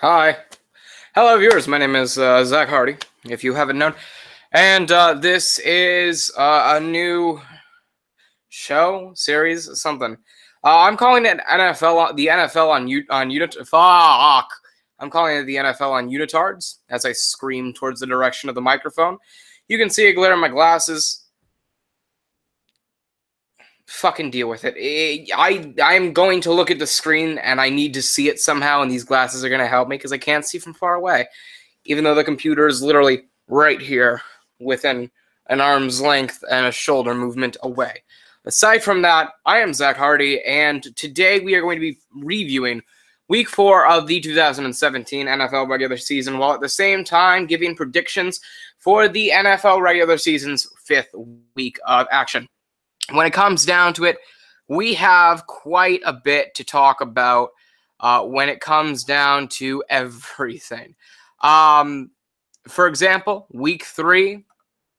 Hi. Hello, viewers. My name is Zach Hardy, if you haven't known. And this is a new show, series, something. I'm calling it the NFL on Unit. Fuck. I'm calling it the NFL on Unitards as I scream towards the direction of the microphone. You can see a glare in my glasses. Fucking deal with it. I'm going to look at the screen and I need to see it somehow, and these glasses are going to help me because I can't see from far away, even though the computer is literally right here within an arm's length and a shoulder movement away. Aside from that, I am Zach Hardy, and today we are going to be reviewing Week 4 of the 2017 NFL regular season, while at the same time giving predictions for the NFL regular season's 5th week of action. When it comes down to it, we have quite a bit to talk about when it comes down to everything. For example, Week 3,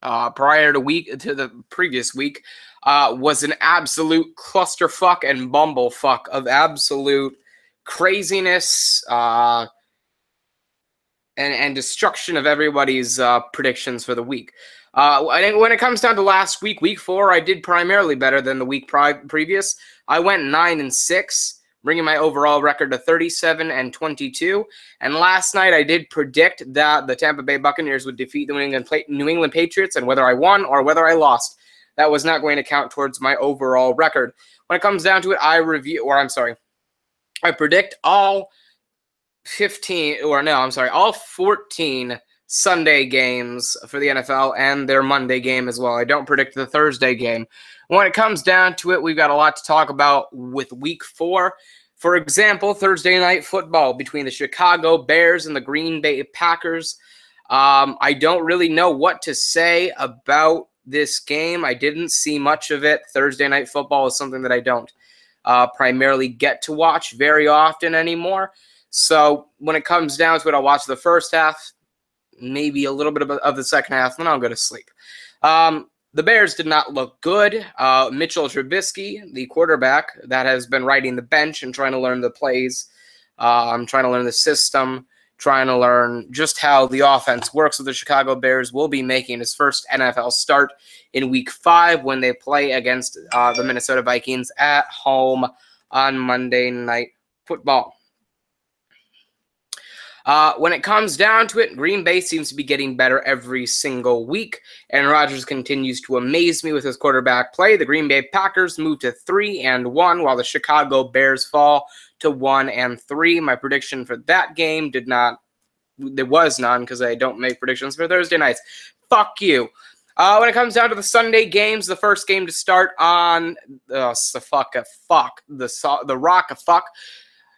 prior to the previous week, was an absolute clusterfuck and bumblefuck of absolute craziness and destruction of everybody's predictions for the week. When it comes down to last week, Week 4, I did primarily better than the week previous. I went 9-6, bringing my overall record to 37-22. And last night, I did predict that the Tampa Bay Buccaneers would defeat the New England Patriots, and whether I won or whether I lost, that was not going to count towards my overall record. When it comes down to it, I predict all 14 Sunday games for the NFL and their Monday game as well. I don't predict the Thursday game. When it comes down to it, we've got a lot to talk about with Week 4. For example, Thursday night football between the Chicago Bears and the Green Bay Packers. I don't really know what to say about this game. I didn't see much of it. Thursday night football is something that I don't primarily get to watch very often anymore. So when it comes down to it, I'll watch the first half, maybe a little bit of the second half, then I'll go to sleep. The Bears did not look good. Mitchell Trubisky, the quarterback that has been riding the bench and trying to learn the plays, trying to learn the system, trying to learn just how the offense works with the Chicago Bears, will be making his first NFL start in Week 5 when they play against the Minnesota Vikings at home on Monday Night Football. When it comes down to it, Green Bay seems to be getting better every single week, and Rodgers continues to amaze me with his quarterback play. The Green Bay Packers move to 3-1, while the Chicago Bears fall to 1-3. My prediction for that game there was none because I don't make predictions for Thursday nights. Fuck you. When it comes down to the Sunday games, the first game to start on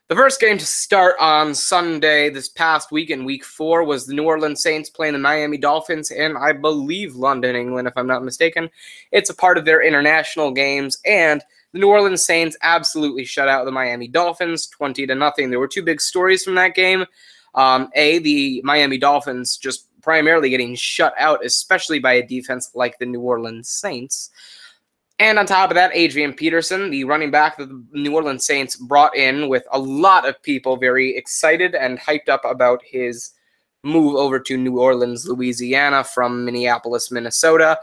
The first game to start on Sunday this past week in Week 4 was the New Orleans Saints playing the Miami Dolphins in, I believe, London, England, if I'm not mistaken. It's a part of their international games, and the New Orleans Saints absolutely shut out the Miami Dolphins 20-0. There were two big stories from that game. The Miami Dolphins just primarily getting shut out, especially by a defense like the New Orleans Saints. And on top of that, Adrian Peterson, the running back that the New Orleans Saints brought in with a lot of people very excited and hyped up about his move over to New Orleans, Louisiana from Minneapolis, Minnesota.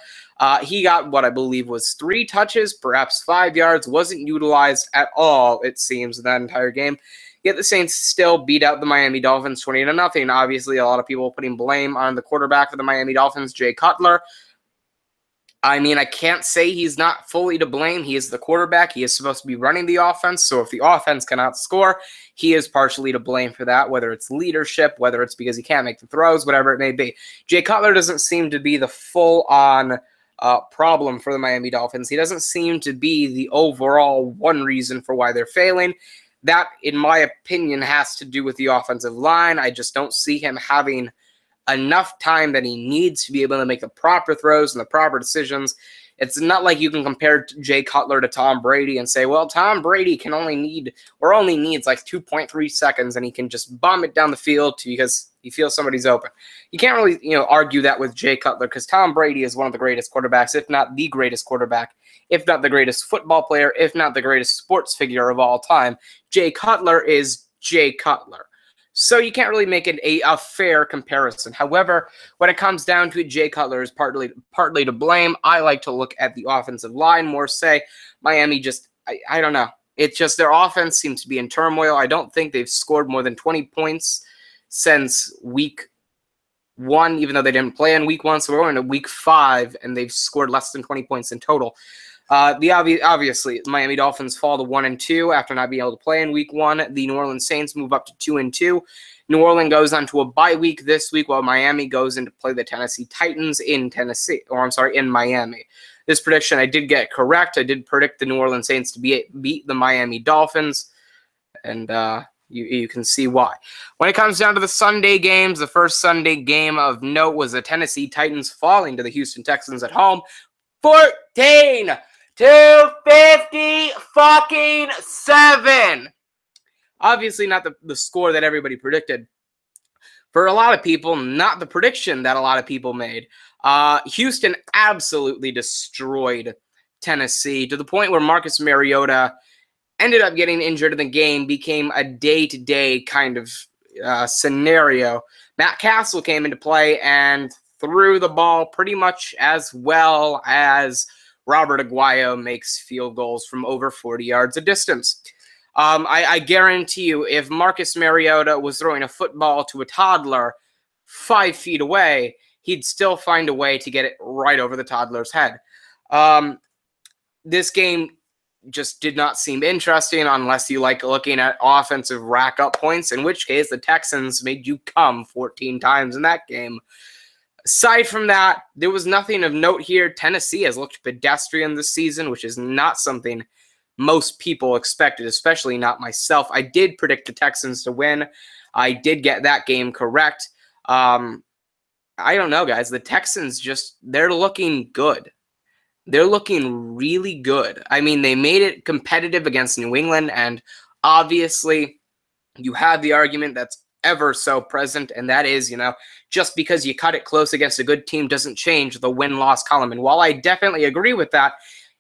He got what I believe was 3 touches, perhaps 5 yards, wasn't utilized at all, it seems, in that entire game. Yet the Saints still beat out the Miami Dolphins 20-0. Obviously, a lot of people putting blame on the quarterback for the Miami Dolphins, Jay Cutler. I mean, I can't say he's not fully to blame. He is the quarterback. He is supposed to be running the offense. So if the offense cannot score, he is partially to blame for that, whether it's leadership, whether it's because he can't make the throws, whatever it may be. Jay Cutler doesn't seem to be the full-on problem for the Miami Dolphins. He doesn't seem to be the overall one reason for why they're failing. That, in my opinion, has to do with the offensive line. I just don't see him having enough time that he needs to be able to make the proper throws and the proper decisions. It's not like you can compare Jay Cutler to Tom Brady and say, well, Tom Brady only needs like 2.3 seconds and he can just bomb it down the field because he feels somebody's open. You can't really, argue that with Jay Cutler because Tom Brady is one of the greatest quarterbacks, if not the greatest quarterback, if not the greatest football player, if not the greatest sports figure of all time. Jay Cutler is Jay Cutler. So you can't really make it a fair comparison. However, when it comes down to it, Jay Cutler is partly to blame. I like to look at the offensive line more. Say Miami just, I don't know. It's just their offense seems to be in turmoil. I don't think they've scored more than 20 points since week 1, even though they didn't play in week 1. So we're going to week 5, and they've scored less than 20 points in total. Obviously, Miami Dolphins fall to 1-2 after not being able to play in week 1. The New Orleans Saints move up to 2-2. New Orleans goes on to a bye week this week, while Miami goes in to play the Tennessee Titans in Miami. This prediction I did get correct. I did predict the New Orleans Saints to beat the Miami Dolphins, and you can see why. When it comes down to the Sunday games, the first Sunday game of note was the Tennessee Titans falling to the Houston Texans at home, 14-57. Obviously not the score that everybody predicted. For a lot of people, not the prediction that a lot of people made. Houston absolutely destroyed Tennessee to the point where Marcus Mariota ended up getting injured in the game, became a day-to-day kind of scenario. Matt Castle came into play and threw the ball pretty much as well as Robert Aguayo makes field goals from over 40 yards of distance. I guarantee you, if Marcus Mariota was throwing a football to a toddler 5 feet away, he'd still find a way to get it right over the toddler's head. This game just did not seem interesting unless you like looking at offensive rack-up points, in which case the Texans made you come 14 times in that game. Aside from that, there was nothing of note here. Tennessee has looked pedestrian this season, which is not something most people expected, especially not myself. I did predict the Texans to win. I did get that game correct. I don't know, guys. The Texans they're looking good. They're looking really good. I mean, they made it competitive against New England, and obviously you have the argument that's ever so present, and that is, just because you cut it close against a good team doesn't change the win-loss column. And while I definitely agree with that,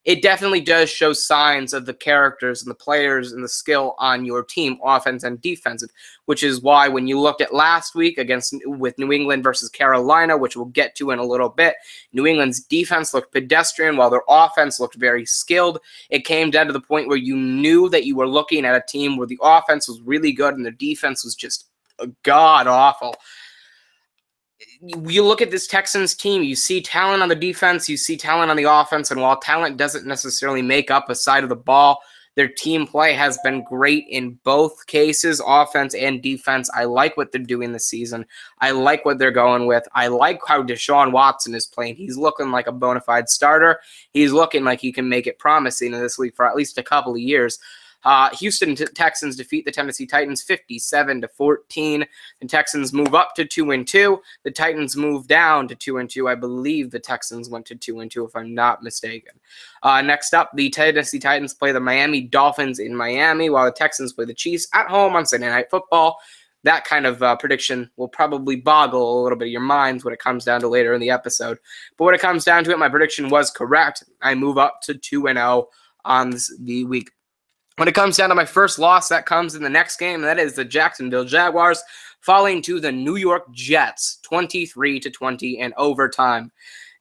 it definitely does show signs of the characters and the players and the skill on your team, offense and defensive, which is why when you looked at last week with New England versus Carolina, which we'll get to in a little bit, New England's defense looked pedestrian while their offense looked very skilled. It came down to the point where you knew that you were looking at a team where the offense was really good and the defense was just god-awful. You look at this Texans team, you see talent on the defense, you see talent on the offense, and while talent doesn't necessarily make up a side of the ball, their team play has been great in both cases, offense and defense. I like what they're doing this season. I like what they're going with. I like how Deshaun Watson is playing. He's looking like a bona fide starter. He's looking like he can make it promising in this league for at least a couple of years. Houston Texans defeat the Tennessee Titans 57-14. The Texans move up to 2-2. The Titans move down to 2-2. I believe the Texans went to 2-2 if I'm not mistaken. Next up, the Tennessee Titans play the Miami Dolphins in Miami, while the Texans play the Chiefs at home on Sunday Night Football. That kind of prediction will probably boggle a little bit of your minds when it comes down to later in the episode. But when it comes down to it, my prediction was correct. I move up to 2-0 on the week. When it comes down to my first loss, that comes in the next game, and that is the Jacksonville Jaguars falling to the New York Jets 23-20 in overtime.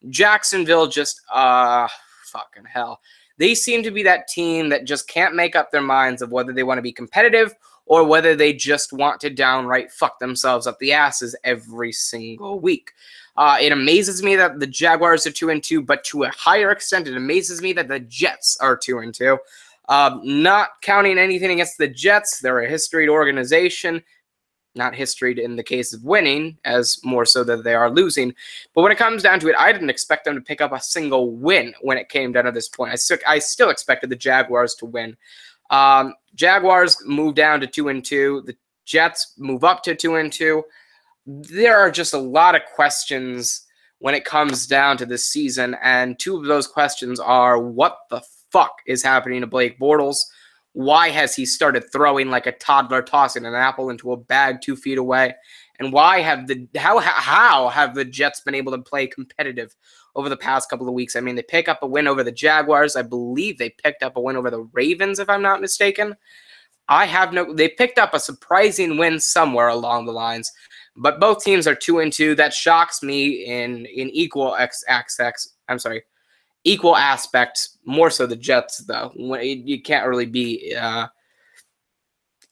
Jacksonville just, fucking hell. They seem to be that team that just can't make up their minds of whether they want to be competitive or whether they just want to downright fuck themselves up the asses every single week. It amazes me that the Jaguars are 2-2, but to a higher extent, it amazes me that the Jets are 2-2. Not counting anything against the Jets, they're a historied organization. Not historied in the case of winning, as more so that they are losing. But when it comes down to it, I didn't expect them to pick up a single win when it came down to this point. I still expected the Jaguars to win. Jaguars move down to 2-2. The Jets move up to 2-2. There are just a lot of questions when it comes down to this season, and two of those questions are, what the fuck is happening to Blake Bortles? Why has he started throwing like a toddler tossing an apple into a bag 2 feet away? And why have how have the Jets been able to play competitive over the past couple of weeks? I mean, they pick up a win over the Jaguars. I believe they picked up a win over the Ravens, if I'm not mistaken. They picked up a surprising win somewhere along the lines, but both teams are 2-2. That shocks me in equal equal aspects. More so the Jets, though. You can't really be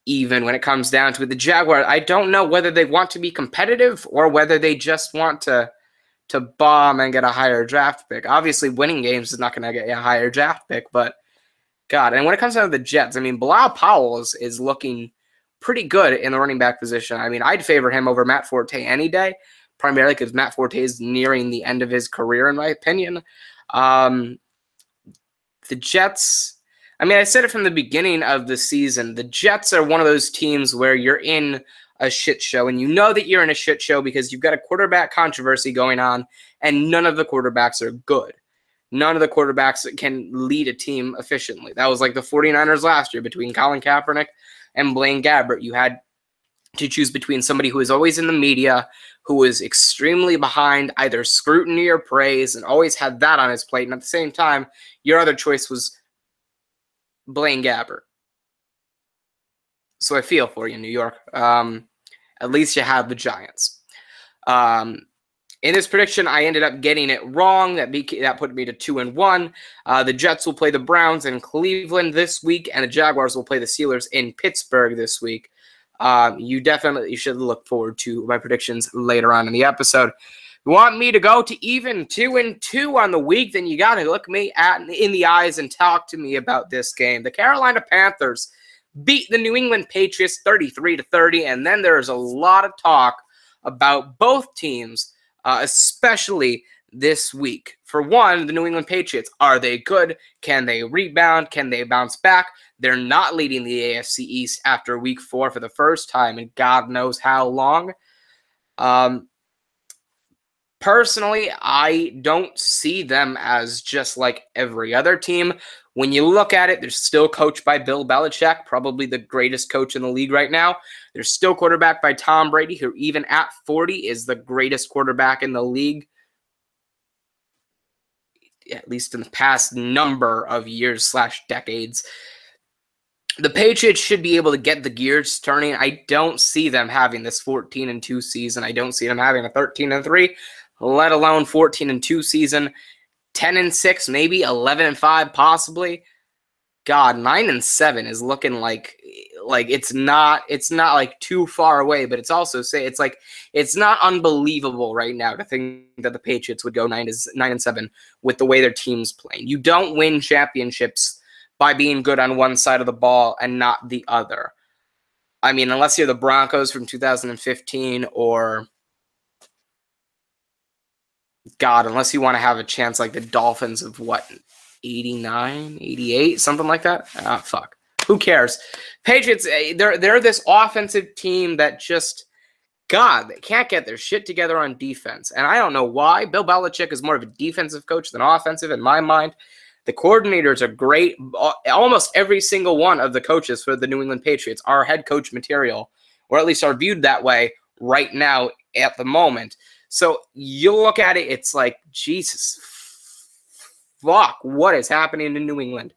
even when it comes down to it. The Jaguars, I don't know whether they want to be competitive or whether they just want to bomb and get a higher draft pick. Obviously, winning games is not going to get you a higher draft pick, but God. And when it comes down to the Jets, I mean, Bilal Powell is looking pretty good in the running back position. I mean, I'd favor him over Matt Forte any day, primarily because Matt Forte is nearing the end of his career, in my opinion. The Jets, I mean, I said it from the beginning of the season. The Jets are one of those teams where you're in a shit show, and you know that you're in a shit show because you've got a quarterback controversy going on, and none of the quarterbacks are good. None of the quarterbacks can lead a team efficiently. That was like the 49ers last year between Colin Kaepernick and Blaine Gabbert. You had to choose between somebody who is always in the media, who is extremely behind either scrutiny or praise, and always had that on his plate. And at the same time, your other choice was Blaine Gabbert. So I feel for you, New York. At least you have the Giants. In this prediction, I ended up getting it wrong. That put me to 2-1. The Jets will play the Browns in Cleveland this week, and the Jaguars will play the Steelers in Pittsburgh this week. You definitely should look forward to my predictions later on in the episode. You want me to go to even 2-2 on the week, then you got to look me in the eyes and talk to me about this game. The Carolina Panthers beat the New England Patriots 33-30, and then there's a lot of talk about both teams, especially this week. For one, the New England Patriots, are they good? Can they rebound? Can they bounce back? They're not leading the AFC East after week 4 for the first time in God knows how long. Personally, I don't see them as just like every other team. When you look at it, they're still coached by Bill Belichick, probably the greatest coach in the league right now. They're still quarterbacked by Tom Brady, who even at 40 is the greatest quarterback in the league, at least in the past number of years / decades. The Patriots should be able to get the gears turning. I don't see them having this 14-2 season. I don't see them having a 13-3, let alone 14-2 season. 10-6, maybe 11-5, possibly. God, 9-7 is looking like it's not like too far away, but it's also it's not unbelievable right now to think that the Patriots would go 9-7 with the way their team's playing. You don't win championships by being good on one side of the ball and not the other. I mean, unless you're the Broncos from 2015 or God, unless you want to have a chance like the Dolphins of 89, 88, something like that. Fuck. Who cares? Patriots, they're this offensive team that just, God, they can't get their shit together on defense. And I don't know why. Bill Belichick is more of a defensive coach than offensive in my mind. The coordinators are great. Almost every single one of the coaches for the New England Patriots are head coach material, or at least are viewed that way right now at the moment. So you look at it, it's like, Jesus, fuck, what is happening in New England?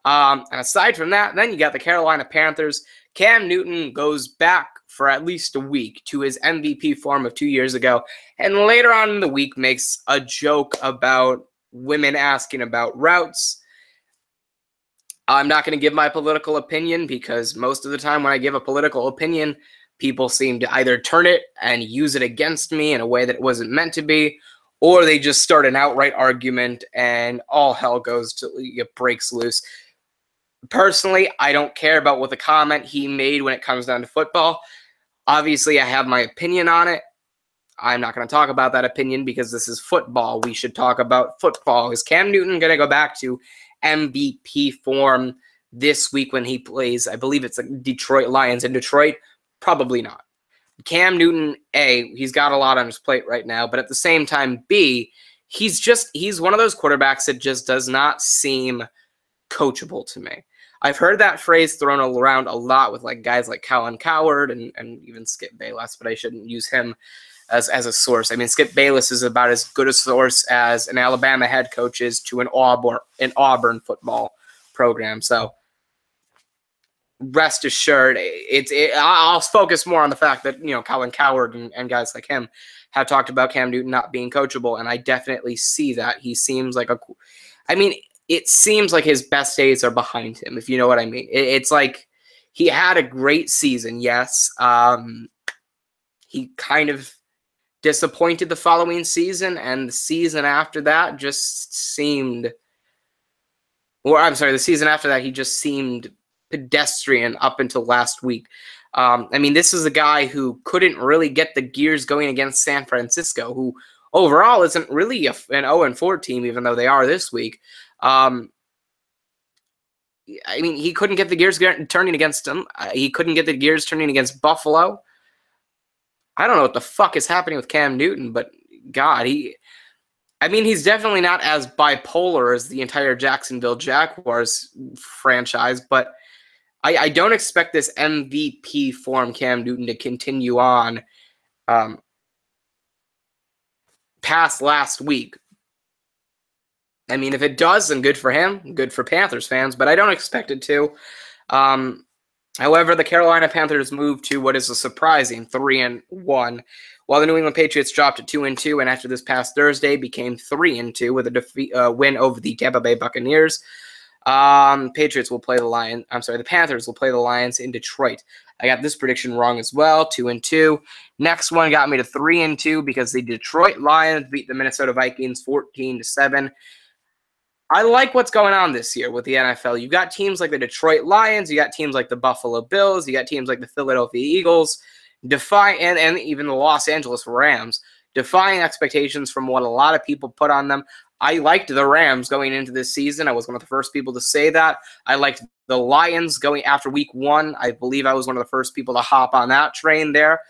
And aside from that, then you got the Carolina Panthers. Cam Newton goes back for at least a week to his MVP form of 2 years ago, and later on in the week makes a joke about women asking about routes. I'm not going to give my political opinion because most of the time when I give a political opinion, people seem to either turn it and use it against me in a way that it wasn't meant to be, or they just start an outright argument and all hell breaks loose. Personally, I don't care about what the comment he made when it comes down to football. Obviously, I have my opinion on it. I'm not going to talk about that opinion because this is football. We should talk about football. Is Cam Newton going to go back to MVP form this week when he plays, I believe it's like Detroit Lions in Detroit? Probably not. Cam Newton, A, he's got a lot on his plate right now, but at the same time, B, he's one of those quarterbacks that just does not seem coachable to me. I've heard that phrase thrown around a lot with like guys like Colin Cowherd and even Skip Bayless, but I shouldn't use him as a source. I mean, Skip Bayless is about as good a source as an Alabama head coach is to an Auburn football program. So rest assured, I'll focus more on the fact that, Colin Cowherd and guys like him have talked about Cam Newton not being coachable, and I definitely see that. He seems like it seems like his best days are behind him, if you know what I mean. It's like he had a great season, yes. He kind of disappointed the following season, and the season after that just seemed, the season after that he just seemed pedestrian up until last week. This is a guy who couldn't really get the gears going against San Francisco, who overall isn't really an 0-4 team, even though they are this week. He couldn't get the gears turning against them. He couldn't get the gears turning against Buffalo. I don't know what the fuck is happening with Cam Newton, but God, he's definitely not as bipolar as the entire Jacksonville Jaguars franchise, but I don't expect this MVP form Cam Newton to continue on past last week. If it does, then good for him, good for Panthers fans, but I don't expect it to. However, the Carolina Panthers moved to what is a surprising 3-1, while the New England Patriots dropped to 2-2, and after this past Thursday became 3-2 with a win over the Tampa Bay Buccaneers. The Panthers will play the Lions in Detroit. I got this prediction wrong as well, 2-2. Next one got me to 3-2 because the Detroit Lions beat the Minnesota Vikings 14-7. I like what's going on this year with the NFL. You've got teams like the Detroit Lions, you got teams like the Buffalo Bills, you got teams like the Philadelphia Eagles, and even the Los Angeles Rams, defying expectations from what a lot of people put on them. I liked the Rams going into this season. I was one of the first people to say that. I liked the Lions going after week 1. I believe I was one of the first people to hop on that train there.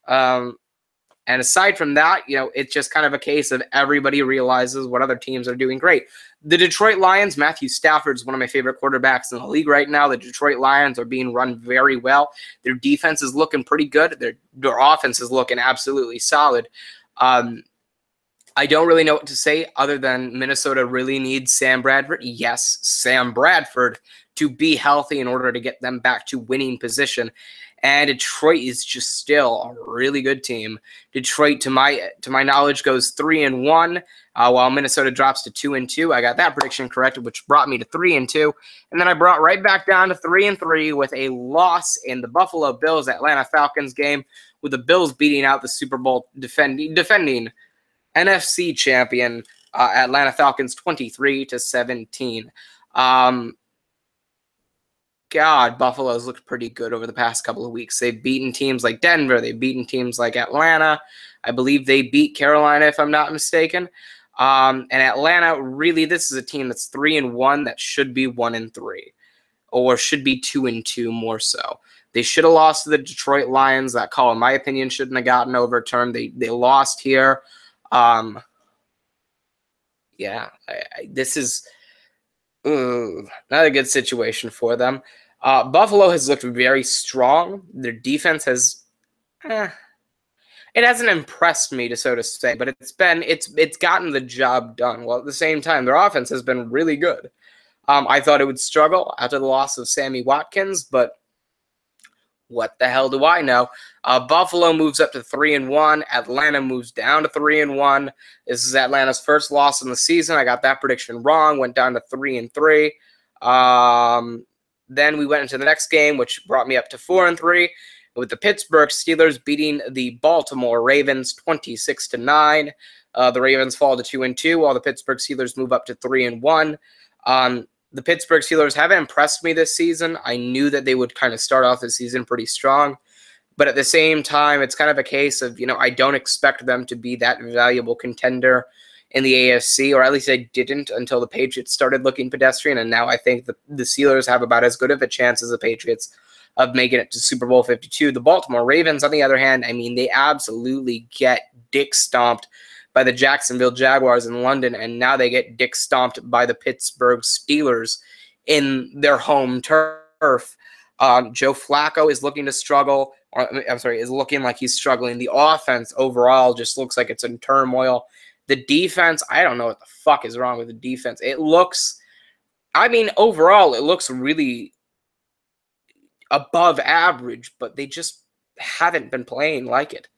And aside from that, it's just kind of a case of everybody realizes what other teams are doing great. The Detroit Lions, Matthew Stafford's one of my favorite quarterbacks in the league right now. The Detroit Lions are being run very well. Their defense is looking pretty good. Their offense is looking absolutely solid. I don't really know what to say other than Minnesota really needs Sam Bradford. Yes, Sam Bradford to be healthy in order to get them back to winning position. And Detroit is just still a really good team. Detroit, to my knowledge, goes 3-1, while Minnesota drops to 2-2. I got that prediction correct, which brought me to 3-2. And then I brought right back down to 3-3 with a loss in the Buffalo Bills Atlanta Falcons game, with the Bills beating out the Super Bowl defending NFC champion Atlanta Falcons 23-17. God, Buffalo's looked pretty good over the past couple of weeks. They've beaten teams like Denver. They've beaten teams like Atlanta. I believe they beat Carolina, if I'm not mistaken. And Atlanta, really, this is a team that's 3-1 that should be 1-3, or should be 2-2 more so. They should have lost to the Detroit Lions. That call, in my opinion, shouldn't have gotten overturned. They lost here. This is not a good situation for them. Buffalo has looked very strong. Their defense has, it hasn't impressed me, so to say, but it's gotten the job done. While at the same time, their offense has been really good. I thought it would struggle after the loss of Sammy Watkins, but what the hell do I know? Buffalo moves up to 3-1. Atlanta moves down to 3-1. This is Atlanta's first loss in the season. I got that prediction wrong. Went down to 3-3. Then we went into the next game, which brought me up to 4-3, with the Pittsburgh Steelers beating the Baltimore Ravens 26-9. The Ravens fall to 2-2, while the Pittsburgh Steelers move up to 3-1. The Pittsburgh Steelers haven't impressed me this season. I knew that they would kind of start off the season pretty strong. But at the same time, it's kind of a case of, I don't expect them to be that valuable contender in the AFC, or at least I didn't until the Patriots started looking pedestrian. And now I think the Steelers have about as good of a chance as the Patriots of making it to Super Bowl 52. The Baltimore Ravens, on the other hand, they absolutely get dick stomped by the Jacksonville Jaguars in London, and now they get dick stomped by the Pittsburgh Steelers in their home turf. Joe Flacco is looking to struggle, is looking like he's struggling. The offense overall just looks like it's in turmoil. The defense, I don't know what the fuck is wrong with the defense. It looks, overall, it looks really above average, but they just haven't been playing like it.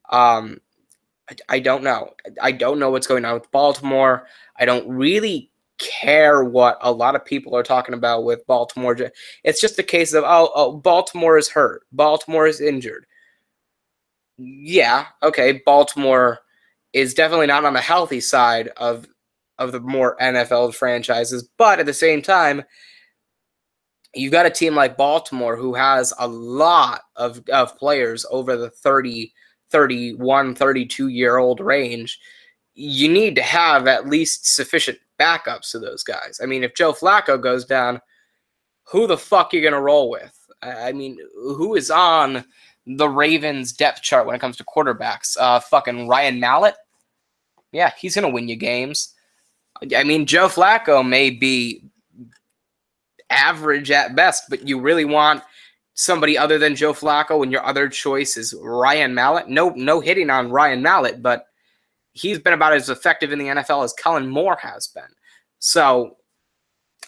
I don't know. I don't know what's going on with Baltimore. I don't really care what a lot of people are talking about with Baltimore. It's just a case of, Baltimore is hurt. Baltimore is injured. Yeah, okay, Baltimore is definitely not on the healthy side of the more NFL franchises, but at the same time, you've got a team like Baltimore who has a lot of players over the 30, 31, 32-year-old range. You need to have at least sufficient backups to those guys. I mean, if Joe Flacco goes down, who the fuck are you going to roll with? I mean, who is on the Ravens depth chart when it comes to quarterbacks? Fucking Ryan Mallett? Yeah, he's going to win you games. I mean, Joe Flacco may be average at best, but you really want somebody other than Joe Flacco, and your other choice is Ryan Mallett. No hitting on Ryan Mallett, but he's been about as effective in the NFL as Kellen Moore has been. So,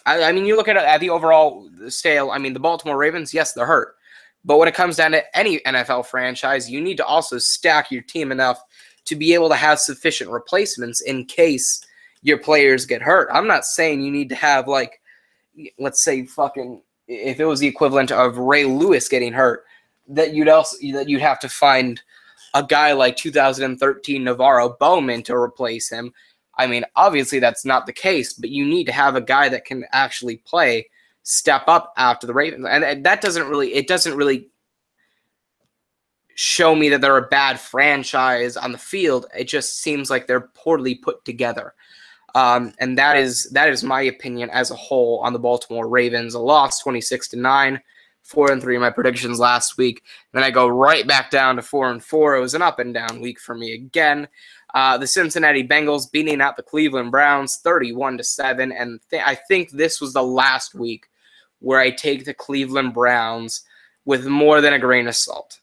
I mean, you look at the overall scale. I mean, the Baltimore Ravens, yes, they're hurt. But when it comes down to any NFL franchise, you need to also stack your team enough to be able to have sufficient replacements in case your players get hurt. I'm not saying you need to have, like, let's say fucking, if it was the equivalent of Ray Lewis getting hurt, that you'd have to find a guy like 2013 Navarro Bowman to replace him. I mean, obviously that's not the case, but you need to have a guy that can actually play, step up after the Ravens. And that doesn't really show me that they're a bad franchise on the field. It just seems like they're poorly put together. And that is my opinion as a whole on the Baltimore Ravens. A loss 26-9, 4-3 in my predictions last week. Then I go right back down to 4-4. It was an up and down week for me again. The Cincinnati Bengals beating out the Cleveland Browns 31-7, and I think this was the last week where I take the Cleveland Browns with more than a grain of salt.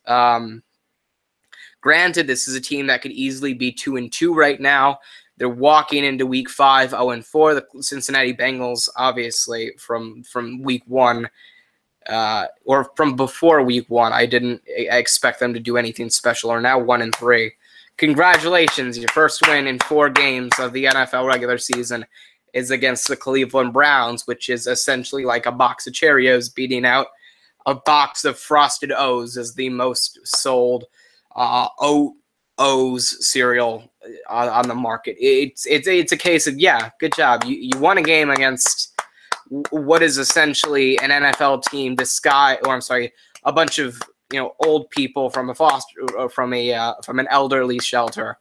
Granted, this is a team that could easily be 2-2 right now. They're walking into week 5, 0-4. The Cincinnati Bengals, obviously, from week 1, or from before week 1, I didn't expect them to do anything special. Are now 1-3. Congratulations, your first win in 4 games of the NFL regular season is against the Cleveland Browns, which is essentially like a box of Cheerios beating out a box of Frosted O's as the most sold O's cereal on the market. It's a case of, yeah, good job. You won a game against what is essentially an NFL team a bunch of old people from an elderly shelter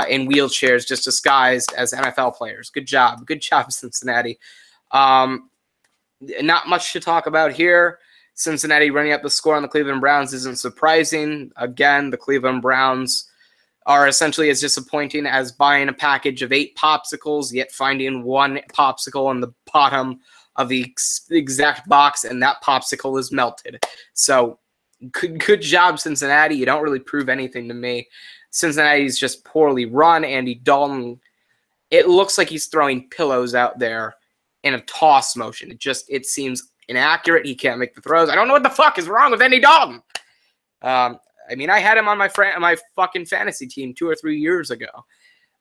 in wheelchairs, just disguised as NFL players. Good job, Cincinnati. Not much to talk about here. Cincinnati running up the score on the Cleveland Browns isn't surprising. Again, the Cleveland Browns are essentially as disappointing as buying a package of 8 popsicles, yet finding one popsicle on the bottom of the exact box, and that popsicle is melted. So, good job, Cincinnati. You don't really prove anything to me. Cincinnati's just poorly run. Andy Dalton, it looks like he's throwing pillows out there in a toss motion. It seems inaccurate. He can't make the throws. I don't know what the fuck is wrong with Andy Dalton. I mean, I had him on my fucking fantasy team 2 or 3 years ago,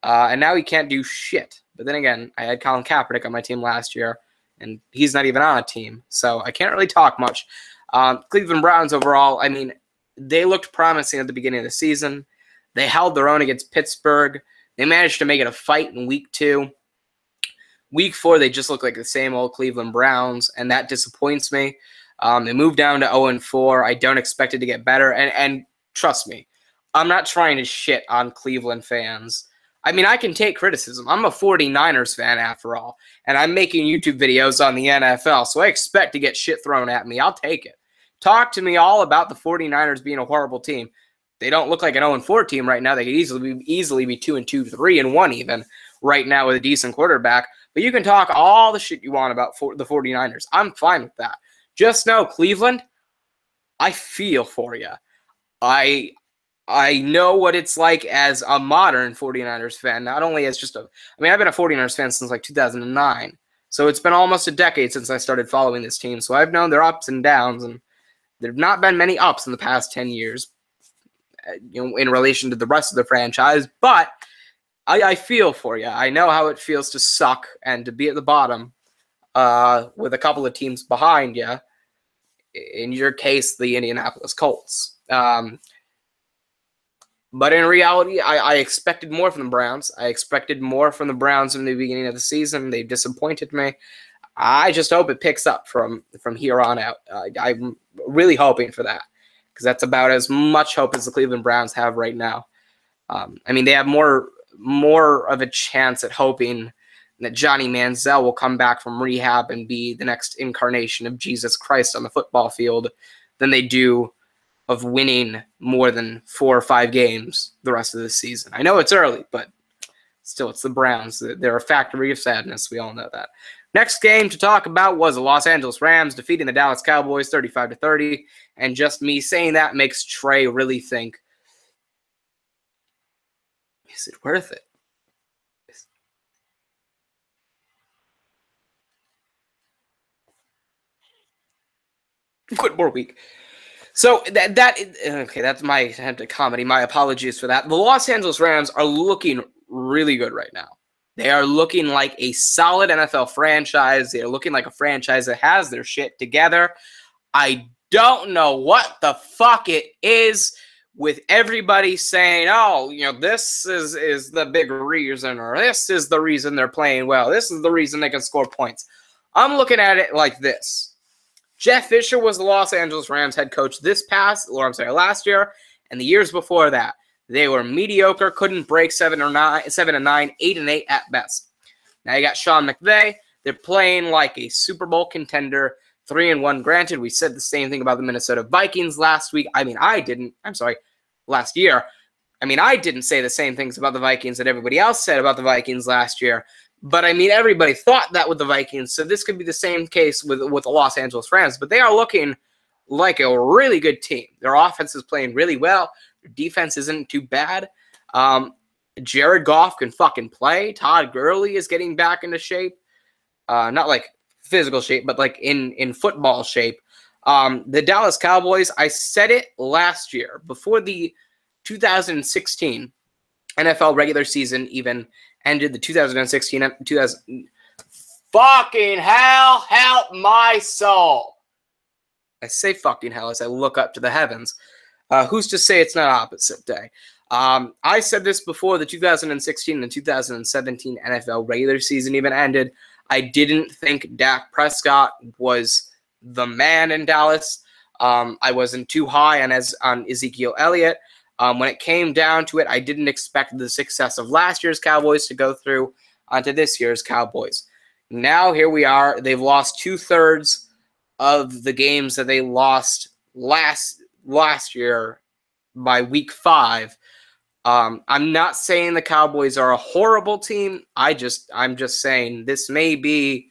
and now he can't do shit. But then again, I had Colin Kaepernick on my team last year, and he's not even on a team, so I can't really talk much. Cleveland Browns overall, I mean, they looked promising at the beginning of the season. They held their own against Pittsburgh. They managed to make it a fight in week 2. Week 4, they just look like the same old Cleveland Browns, and that disappoints me. They moved down to 0-4. I don't expect it to get better, and trust me, I'm not trying to shit on Cleveland fans. I mean, I can take criticism. I'm a 49ers fan after all, and I'm making YouTube videos on the NFL, so I expect to get shit thrown at me. I'll take it. Talk to me all about the 49ers being a horrible team. They don't look like an 0-4 team right now. They could easily be 2-2, 3-1 even right now with a decent quarterback. But you can talk all the shit you want about the 49ers. I'm fine with that. Just know, Cleveland, I feel for you. I know what it's like as a modern 49ers fan, not only as just I've been a 49ers fan since like 2009. So it's been almost a decade since I started following this team. So I've known their ups and downs, and There have not been many ups in the past 10 years, in relation to the rest of the franchise, but I feel for you. I know how it feels to suck and to be at the bottom with a couple of teams behind you. In your case, the Indianapolis Colts. But in reality, I expected more from the Browns. I expected more from the Browns in the beginning of the season. They disappointed me. I just hope it picks up from here on out. I'm really hoping for that, because that's about as much hope as the Cleveland Browns have right now. I mean, they have more of a chance at hoping that Johnny Manziel will come back from rehab and be the next incarnation of Jesus Christ on the football field than they do of winning more than 4 or 5 games the rest of the season. I know it's early, but still, it's the Browns. They're a factory of sadness. We all know that. Next game to talk about was the Los Angeles Rams defeating the Dallas Cowboys 35-30. And just me saying that makes Trey really think, is it worth it? Good more week. So okay, that's my attempt at comedy. My apologies for that. The Los Angeles Rams are looking really good right now. They are looking like a solid NFL franchise. They are looking like a franchise that has their shit together. I don't know what the fuck it is with everybody saying, oh, this is the big reason, or this is the reason they're playing well. This is the reason they can score points. I'm looking at it like this. Jeff Fisher was the Los Angeles Rams head coach last year, and the years before that. They were mediocre, couldn't break 7-9, 8-8 at best. Now you got Sean McVay. They're playing like a Super Bowl contender, 3-1. Granted, we said the same thing about the Minnesota Vikings last week. Last year. I didn't say the same things about the Vikings that everybody else said about the Vikings last year. But, everybody thought that with the Vikings, so this could be the same case with the Los Angeles Rams. But they are looking like a really good team. Their offense is playing really well. Their defense isn't too bad. Jared Goff can fucking play. Todd Gurley is getting back into shape. Not like physical shape, but like in football shape. The Dallas Cowboys, I said it last year, before the 2016 NFL regular season even ended, the 2016 fucking hell, help my soul. I say fucking hell as I look up to the heavens. Who's to say it's not opposite day? I said this before the 2016 and 2017 NFL regular season even ended. I didn't think Dak Prescott was the man in Dallas. I wasn't too high on Ezekiel Elliott. When it came down to it, I didn't expect the success of last year's Cowboys to go through onto this year's Cowboys. Now here we are. They've lost 2/3 of the games that they lost last year by week 5. I'm not saying the Cowboys are a horrible team. I'm just saying this may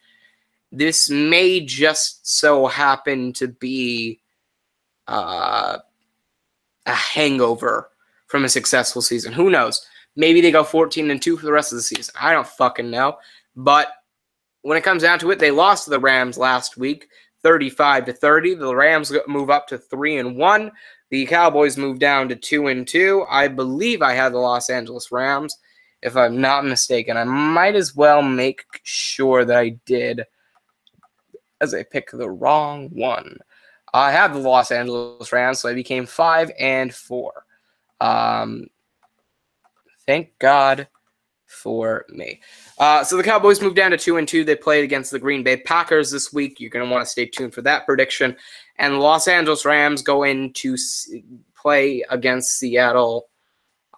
just so happen to be a hangover from a successful season. Who knows? Maybe they go 14-2 for the rest of the season. I don't fucking know. But when it comes down to it, they lost to the Rams last week, 35-30. The Rams move up to 3-1. The Cowboys move down to 2-2. I believe I had the Los Angeles Rams, if I'm not mistaken. I might as well make sure that I did, as I picked the wrong one. I have the Los Angeles Rams, so I became 5-4. Thank God for me. So the Cowboys moved down to 2-2. They played against the Green Bay Packers this week. You're going to want to stay tuned for that prediction. And the Los Angeles Rams go in to play against Seattle.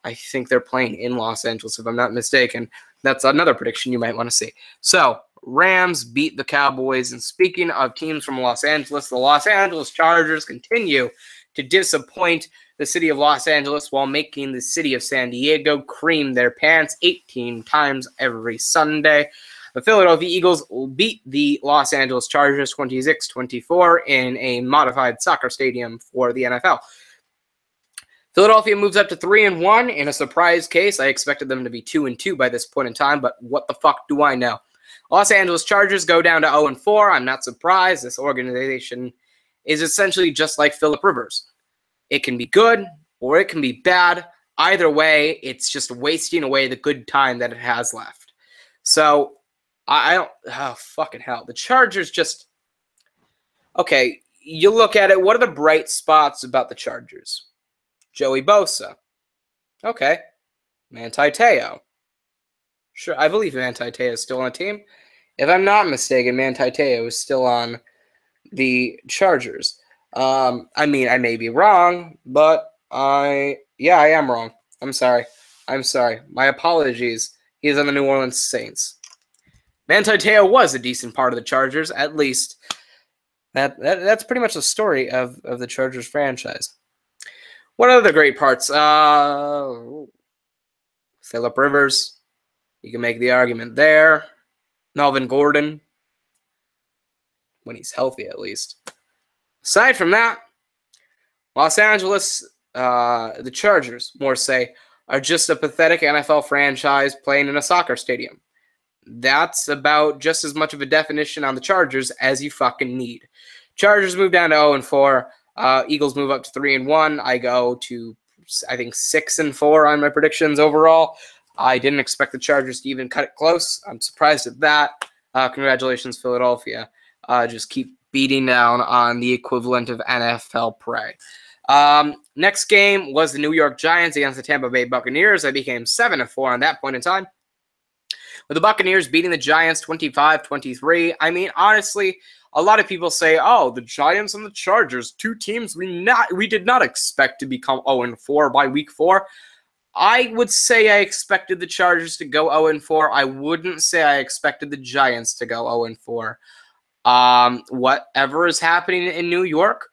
I think they're playing in Los Angeles, if I'm not mistaken. That's another prediction you might want to see. So Rams beat the Cowboys. And speaking of teams from Los Angeles, the Los Angeles Chargers continue to disappoint the city of Los Angeles while making the city of San Diego cream their pants 18 times every Sunday. The Philadelphia Eagles beat the Los Angeles Chargers 26-24 in a modified soccer stadium for the NFL. Philadelphia moves up to 3-1 in a surprise case. I expected them to be 2-2 by this point in time, but what the fuck do I know? Los Angeles Chargers go down to 0-4. I'm not surprised. This organization is essentially just like Phillip Rivers. It can be good or it can be bad. Either way, it's just wasting away the good time that it has left. So, I don't... Oh, fucking hell. The Chargers just... Okay, you look at it. What are the bright spots about the Chargers? Joey Bosa. Okay. Manti Te'o. Sure, I believe Manti Te'o is still on the team. If I'm not mistaken, Manti Te'o is still on the Chargers. I mean, I may be wrong, but I am wrong. I'm sorry. My apologies. He's on the New Orleans Saints. Manti Te'o was a decent part of the Chargers, at least. That's pretty much the story of the Chargers franchise. What are the great parts? Phillip Rivers. You can make the argument there. Melvin Gordon. When he's healthy, at least. Aside from that, Los Angeles, the Chargers, more say, are just a pathetic NFL franchise playing in a soccer stadium. That's about just as much of a definition on the Chargers as you fucking need. Chargers move down to 0-4. Eagles move up to 3-1. I go to, I think, 6-4 on my predictions overall. I didn't expect the Chargers to even cut it close. I'm surprised at that. Congratulations, Philadelphia. Just keep beating down on the equivalent of NFL prey. Next game was the New York Giants against the Tampa Bay Buccaneers. I became 7-4 on that point in time, with the Buccaneers beating the Giants 25-23. I mean, honestly, a lot of people say, oh, the Giants and the Chargers, two teams we did not expect to become 0-4 by week 4. I would say I expected the Chargers to go 0-4. I wouldn't say I expected the Giants to go 0-4. Whatever is happening in New York,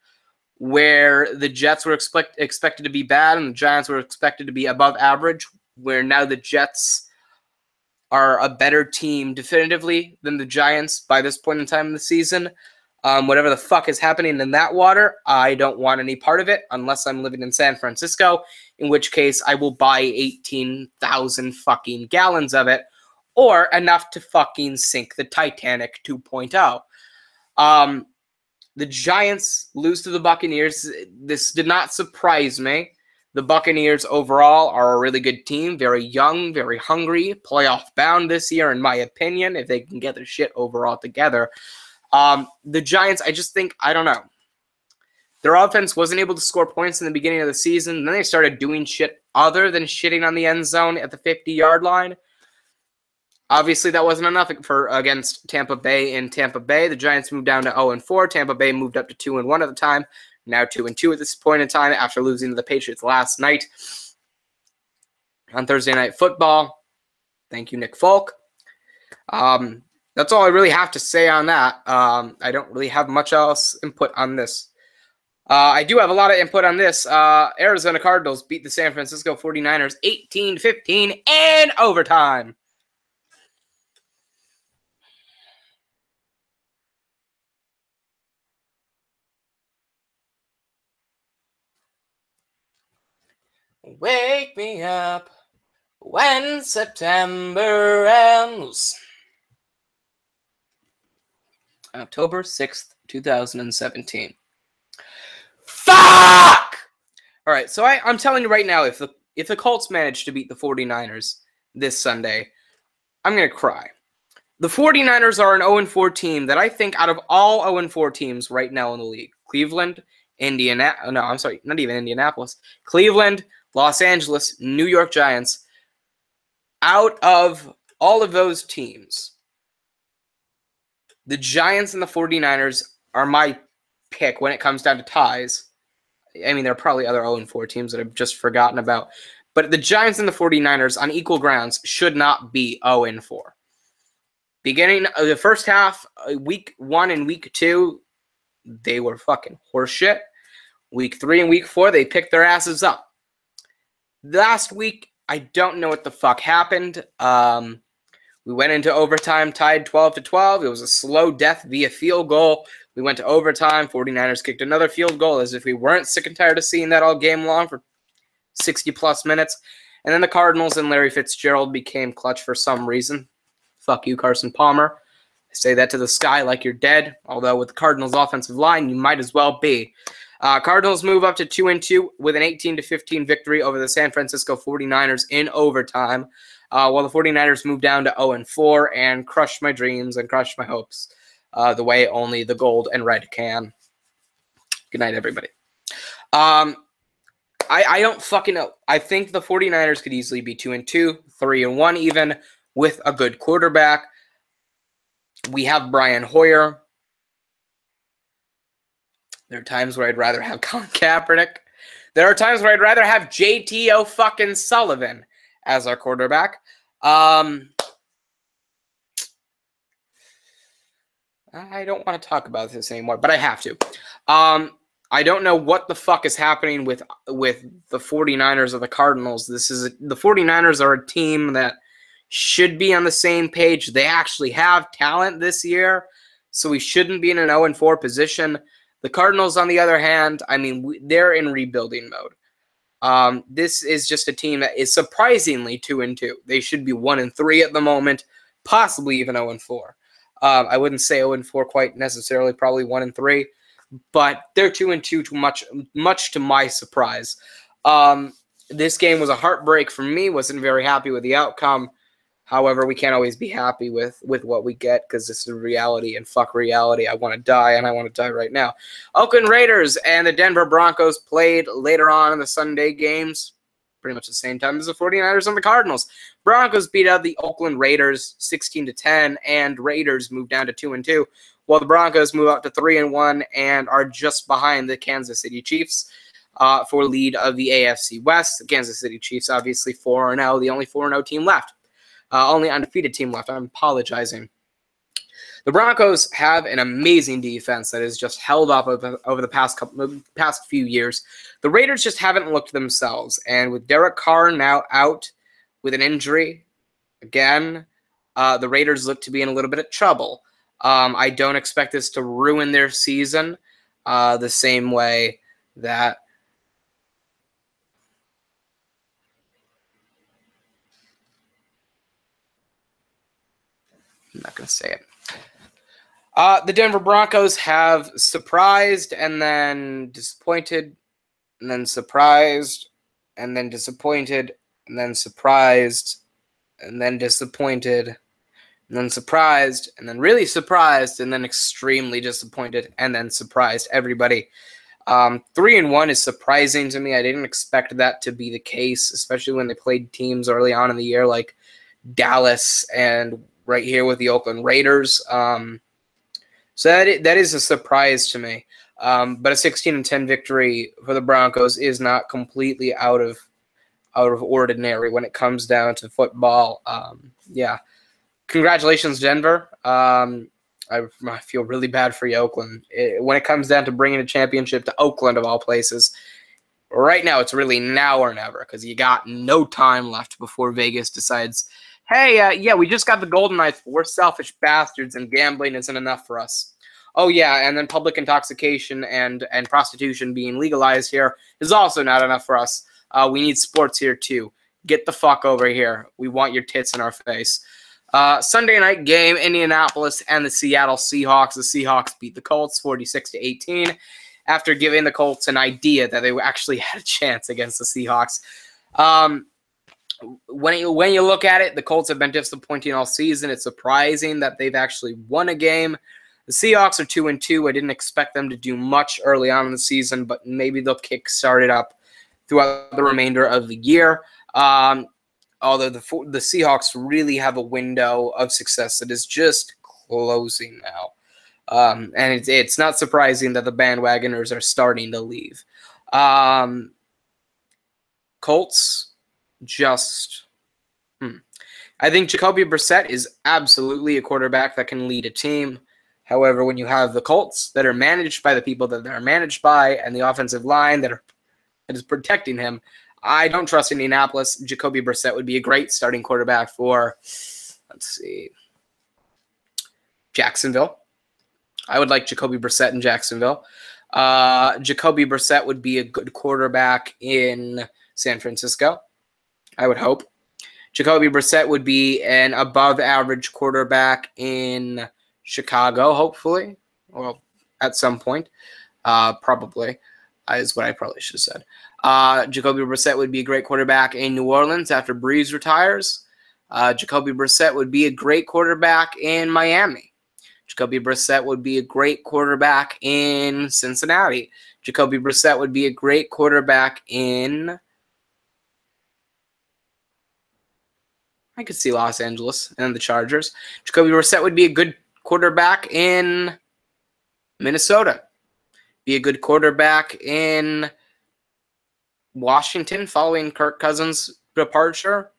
where the Jets were expected to be bad and the Giants were expected to be above average, where now the Jets are a better team definitively than the Giants by this point in time in the season. Whatever the fuck is happening in that water, I don't want any part of it unless I'm living in San Francisco, in which case I will buy 18,000 fucking gallons of it, or enough to fucking sink the Titanic 2.0. The Giants lose to the Buccaneers. This did not surprise me. The Buccaneers overall are a really good team, very young, very hungry, playoff bound this year, in my opinion, if they can get their shit overall together. The Giants, I just think, I don't know. Their offense wasn't able to score points in the beginning of the season. Then they started doing shit other than shitting on the end zone at the 50-yard line. Obviously, that wasn't enough against Tampa Bay. In Tampa Bay, the Giants moved down to 0-4. Tampa Bay moved up to 2-1 at the time. Now 2-2 at this point in time after losing to the Patriots last night on Thursday Night Football. Thank you, Nick Folk. That's all I really have to say on that. I don't really have much else input on this. I do have a lot of input on this. Arizona Cardinals beat the San Francisco 49ers 18-15 in overtime. Wake me up when September ends. October 6th, 2017. Fuck! All right, so I'm telling you right now, if the Colts manage to beat the 49ers this Sunday, I'm going to cry. The 49ers are an 0-4 team that I think out of all 0-4 teams right now in the league, Cleveland, Cleveland, Los Angeles, New York Giants, out of all of those teams, the Giants and the 49ers are my pick when it comes down to ties. I mean, there are probably other 0-4 teams that I've just forgotten about. But the Giants and the 49ers on equal grounds should not be 0-4. Beginning of the first half, week 1 and week 2, they were fucking horseshit. Week 3 and week 4, they picked their asses up. Last week, I don't know what the fuck happened. We went into overtime, tied 12-12. It was a slow death via field goal. We went to overtime. 49ers kicked another field goal as if we weren't sick and tired of seeing that all game long for 60-plus minutes. And then the Cardinals and Larry Fitzgerald became clutch for some reason. Fuck you, Carson Palmer. say that to the sky like you're dead, although with the Cardinals' offensive line, you might as well be. Cardinals move up to 2-2 with an 18-15 victory over the San Francisco 49ers in overtime, while the 49ers move down to 0-4 and crush my dreams and crush my hopes the way only the gold and red can. Good night, everybody. I don't fucking know. I think the 49ers could easily be 2-2, 3-1 even, with a good quarterback. We have Brian Hoyer. There are times where I'd rather have Colin Kaepernick. There are times where I'd rather have JT fucking Sullivan as our quarterback. I don't want to talk about this anymore, but I have to. I don't know what the fuck is happening with the 49ers or the Cardinals. The 49ers are a team that should be on the same page. They actually have talent this year, so we shouldn't be in an 0-4 position. The Cardinals, on the other hand, I mean, they're in rebuilding mode. This is just a team that is surprisingly 2-2. They should be 1-3 at the moment, possibly even 0-4. I wouldn't say 0-4 quite necessarily, probably 1-3, but they're 2-2 too much to my surprise. This game was a heartbreak for me. Wasn't very happy with the outcome. However, we can't always be happy with what we get because this is reality, and fuck reality. I want to die, and I want to die right now. Oakland Raiders and the Denver Broncos played later on in the Sunday games, pretty much the same time as the 49ers and the Cardinals. Broncos beat out the Oakland Raiders 16-10, and Raiders moved down to 2-2, while the Broncos move up to 3-1 and are just behind the Kansas City Chiefs for lead of the AFC West. The Kansas City Chiefs, obviously 4-0, the only 4-0 team left. Only undefeated team left. I'm apologizing. The Broncos have an amazing defense that has just held up over the past few years. The Raiders just haven't looked themselves. And with Derek Carr now out with an injury, again, the Raiders look to be in a little bit of trouble. I don't expect this to ruin their season the same way that I'm not going to say it. The Denver Broncos have surprised and then disappointed, and then surprised, and then disappointed, and then surprised, and then disappointed, and then surprised, and then really surprised, and then extremely disappointed, and then surprised everybody. 3-1 is surprising to me. I didn't expect that to be the case, especially when they played teams early on in the year like Dallas and right here with the Oakland Raiders. So that is a surprise to me. But a 16-10 victory for the Broncos is not completely out of ordinary when it comes down to football. Yeah. Congratulations, Denver. I feel really bad for you, Oakland. When it comes down to bringing a championship to Oakland, of all places, right now it's really now or never because you got no time left before Vegas decides, hey, yeah, we just got the Golden Knights, but we're selfish bastards and gambling isn't enough for us. Oh, yeah, and then public intoxication and prostitution being legalized here is also not enough for us. We need sports here, too. Get the fuck over here. We want your tits in our face. Sunday night game, Indianapolis and the Seattle Seahawks. The Seahawks beat the Colts 46-18 after giving the Colts an idea that they actually had a chance against the Seahawks. When you look at it, the Colts have been disappointing all season. It's surprising that they've actually won a game. The Seahawks are 2-2. I didn't expect them to do much early on in the season, but maybe they'll kickstart it up throughout the remainder of the year. Although the Seahawks really have a window of success that is just closing now. And it's not surprising that the bandwagoners are starting to leave. Colts, just I think Jacoby Brissett is absolutely a quarterback that can lead a team. However, when you have the Colts that are managed by the people that they're managed by and the offensive line that is protecting him, I don't trust Indianapolis. Jacoby Brissett would be a great starting quarterback for, let's see, Jacksonville. I would like Jacoby Brissett in Jacksonville. Jacoby Brissett would be a good quarterback in San Francisco, I would hope. Jacoby Brissett would be an above-average quarterback in Chicago, hopefully. Well, at some point. Probably is what I probably should have said. Jacoby Brissett would be a great quarterback in New Orleans after Breeze retires. Jacoby Brissett would be a great quarterback in Miami. Jacoby Brissett would be a great quarterback in Cincinnati. Jacoby Brissett would be a great quarterback in... I could see Los Angeles and the Chargers. Jacoby Brissett would be a good quarterback in Minnesota. Be a good quarterback in Washington following Kirk Cousins' departure.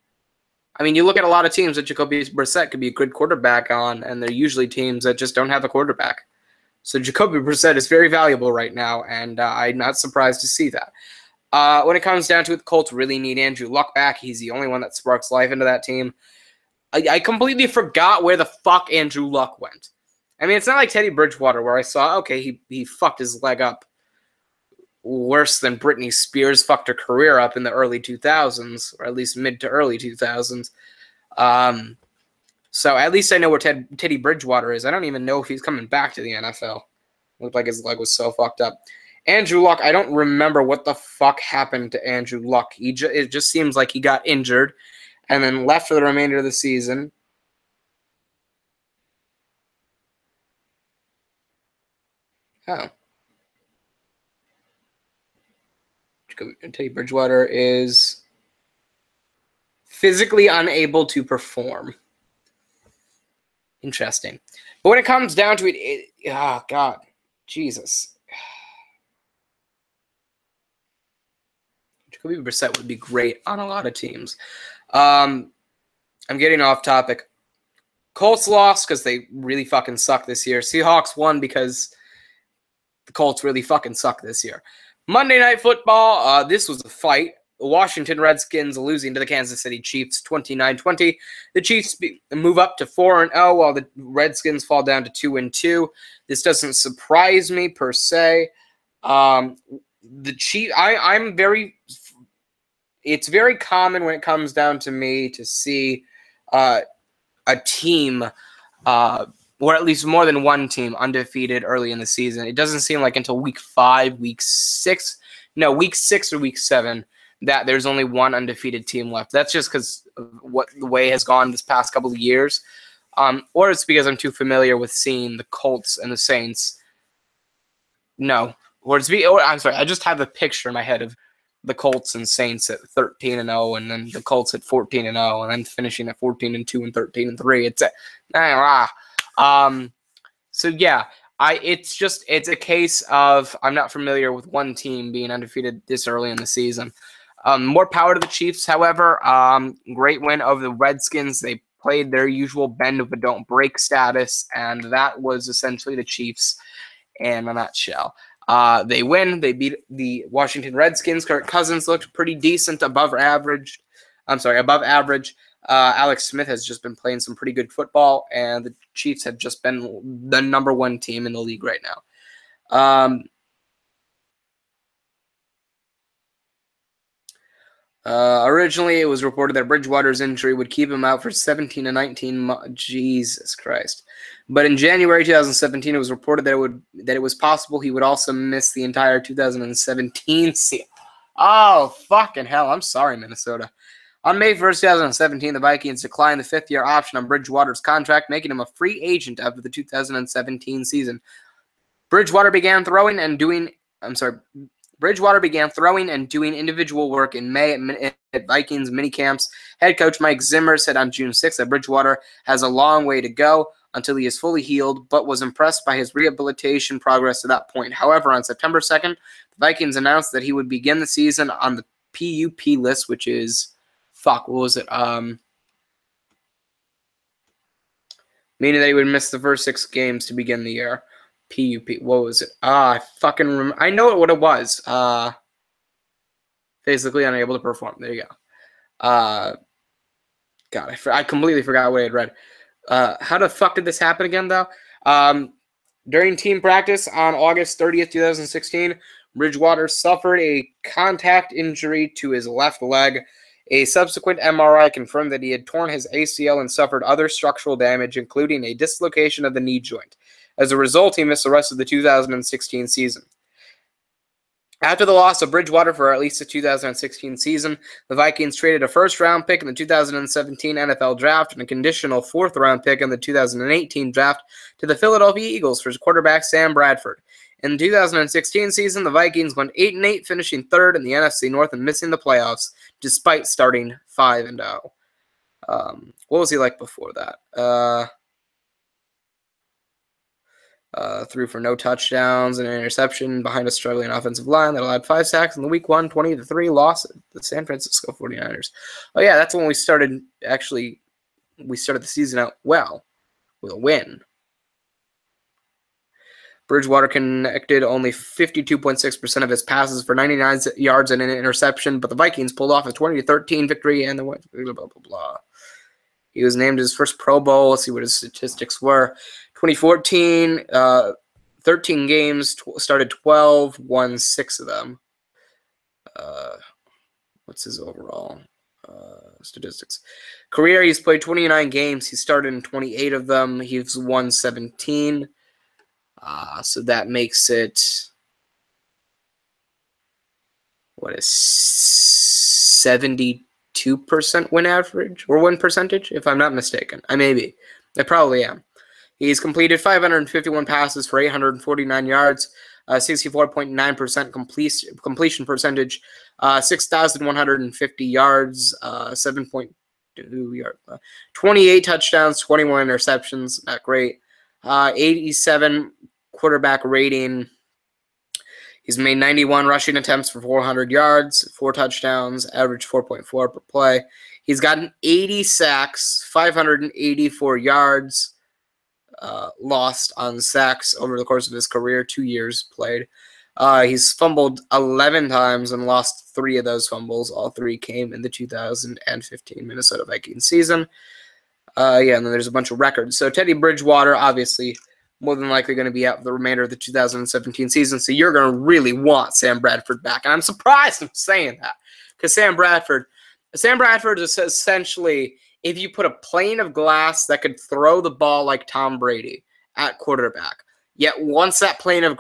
I mean, you look at a lot of teams that Jacoby Brissett could be a good quarterback on, and they're usually teams that just don't have a quarterback. So Jacoby Brissett is very valuable right now, and I'm not surprised to see that. When it comes down to it, the Colts really need Andrew Luck back. He's the only one that sparks life into that team. I completely forgot where the fuck Andrew Luck went. I mean, it's not like Teddy Bridgewater where I saw, okay, he fucked his leg up worse than Britney Spears fucked her career up in the early 2000s, or at least mid to early 2000s. So at least I know where Teddy Bridgewater is. I don't even know if he's coming back to the NFL. Looked like his leg was so fucked up. Andrew Luck, I don't remember what the fuck happened to Andrew Luck. It just seems like he got injured and then left for the remainder of the season. Oh. Teddy Bridgewater is physically unable to perform. Interesting. But when it comes down to it, oh, God. Jesus. Jacoby Brissett would be great on a lot of teams. I'm getting off topic. Colts lost because they really fucking suck this year. Seahawks won because the Colts really fucking suck this year. Monday Night Football, this was a fight. The Washington Redskins losing to the Kansas City Chiefs 29-20. The Chiefs move up to 4-0 while the Redskins fall down to 2-2. This doesn't surprise me per se. The it's very common when it comes down to me to see a team or at least more than one team undefeated early in the season. It doesn't seem like until week 5, week 6 or week 7 that there's only one undefeated team left. That's just because of what the way has gone this past couple of years. Or it's because I'm too familiar with seeing the Colts and the Saints. No. I'm sorry, I just have the picture in my head of the Colts and Saints at 13-0, and then the Colts at 14-0, and then finishing at 14-2 and 13-3. It's so yeah, it's a case of I'm not familiar with one team being undefeated this early in the season. More power to the Chiefs, however. Great win over the Redskins. They played their usual bend but don't break status, and that was essentially the Chiefs in a nutshell. They win. They beat the Washington Redskins. Kirk Cousins looked pretty decent, above average. Alex Smith has just been playing some pretty good football, and the Chiefs have just been the number one team in the league right now. Originally, it was reported that Bridgewater's injury would keep him out for 17 to 19 months. Jesus Christ. But in January 2017, it was reported that it was possible he would also miss the entire 2017 season. Oh, fucking hell. I'm sorry, Minnesota. On May 1st, 2017, the Vikings declined the 5th-year option on Bridgewater's contract, making him a free agent after the 2017 season. Bridgewater began throwing and doing individual work in May at Vikings minicamps. Head coach Mike Zimmer said on June 6th that Bridgewater has a long way to go until he is fully healed, but was impressed by his rehabilitation progress to that point. However, on September 2nd, the Vikings announced that he would begin the season on the PUP list, which is, meaning that he would miss the first 6 games to begin the year. PUP, what was it? I fucking remember. I know what it was. Physically unable to perform. There you go. God, I completely forgot what I had read. How the fuck did this happen again, though? During team practice on August 30th, 2016, Bridgewater suffered a contact injury to his left leg. A subsequent MRI confirmed that he had torn his ACL and suffered other structural damage, including a dislocation of the knee joint. As a result, he missed the rest of the 2016 season. After the loss of Bridgewater for at least the 2016 season, the Vikings traded a first-round pick in the 2017 NFL Draft and a conditional fourth-round pick in the 2018 Draft to the Philadelphia Eagles for quarterback Sam Bradford. In the 2016 season, the Vikings went 8-8, finishing third in the NFC North and missing the playoffs, despite starting 5-0. What was he like before that? Threw for no touchdowns and an interception behind a struggling offensive line that allowed 5 sacks in the Week 1 20-3 loss at the San Francisco 49ers. Oh, yeah, that's when we started. Actually, we started the season out well with a win. Bridgewater connected only 52.6% of his passes for 99 yards and an interception, but the Vikings pulled off a 20-13 victory and the blah, blah, blah, blah. He was named his first Pro Bowl. Let's see what his statistics were. 2014, 13 games, started 12, won 6 of them. What's his overall statistics? Career, he's played 29 games. He started in 28 of them. He's won 17. So that makes it, what is 72% win average or win percentage, if I'm not mistaken. I may be. I probably am. He's completed 551 passes for 849 yards, 64.9% completion percentage, 6,150 yards, 7.2 yards, 28 touchdowns, 21 interceptions. Not great. 87 quarterback rating. He's made 91 rushing attempts for 400 yards, 4 touchdowns, average 4.4 per play. He's gotten 80 sacks, 584 yards. Lost on sacks over the course of his career, 2 years played. He's fumbled 11 times and lost 3 of those fumbles. All 3 came in the 2015 Minnesota Vikings season. And then there's a bunch of records. So Teddy Bridgewater, obviously, more than likely going to be out for the remainder of the 2017 season. So you're going to really want Sam Bradford back. And I'm surprised I'm saying that because Sam Bradford is essentially, if you put a plane of glass that could throw the ball like Tom Brady at quarterback, yet once that plane of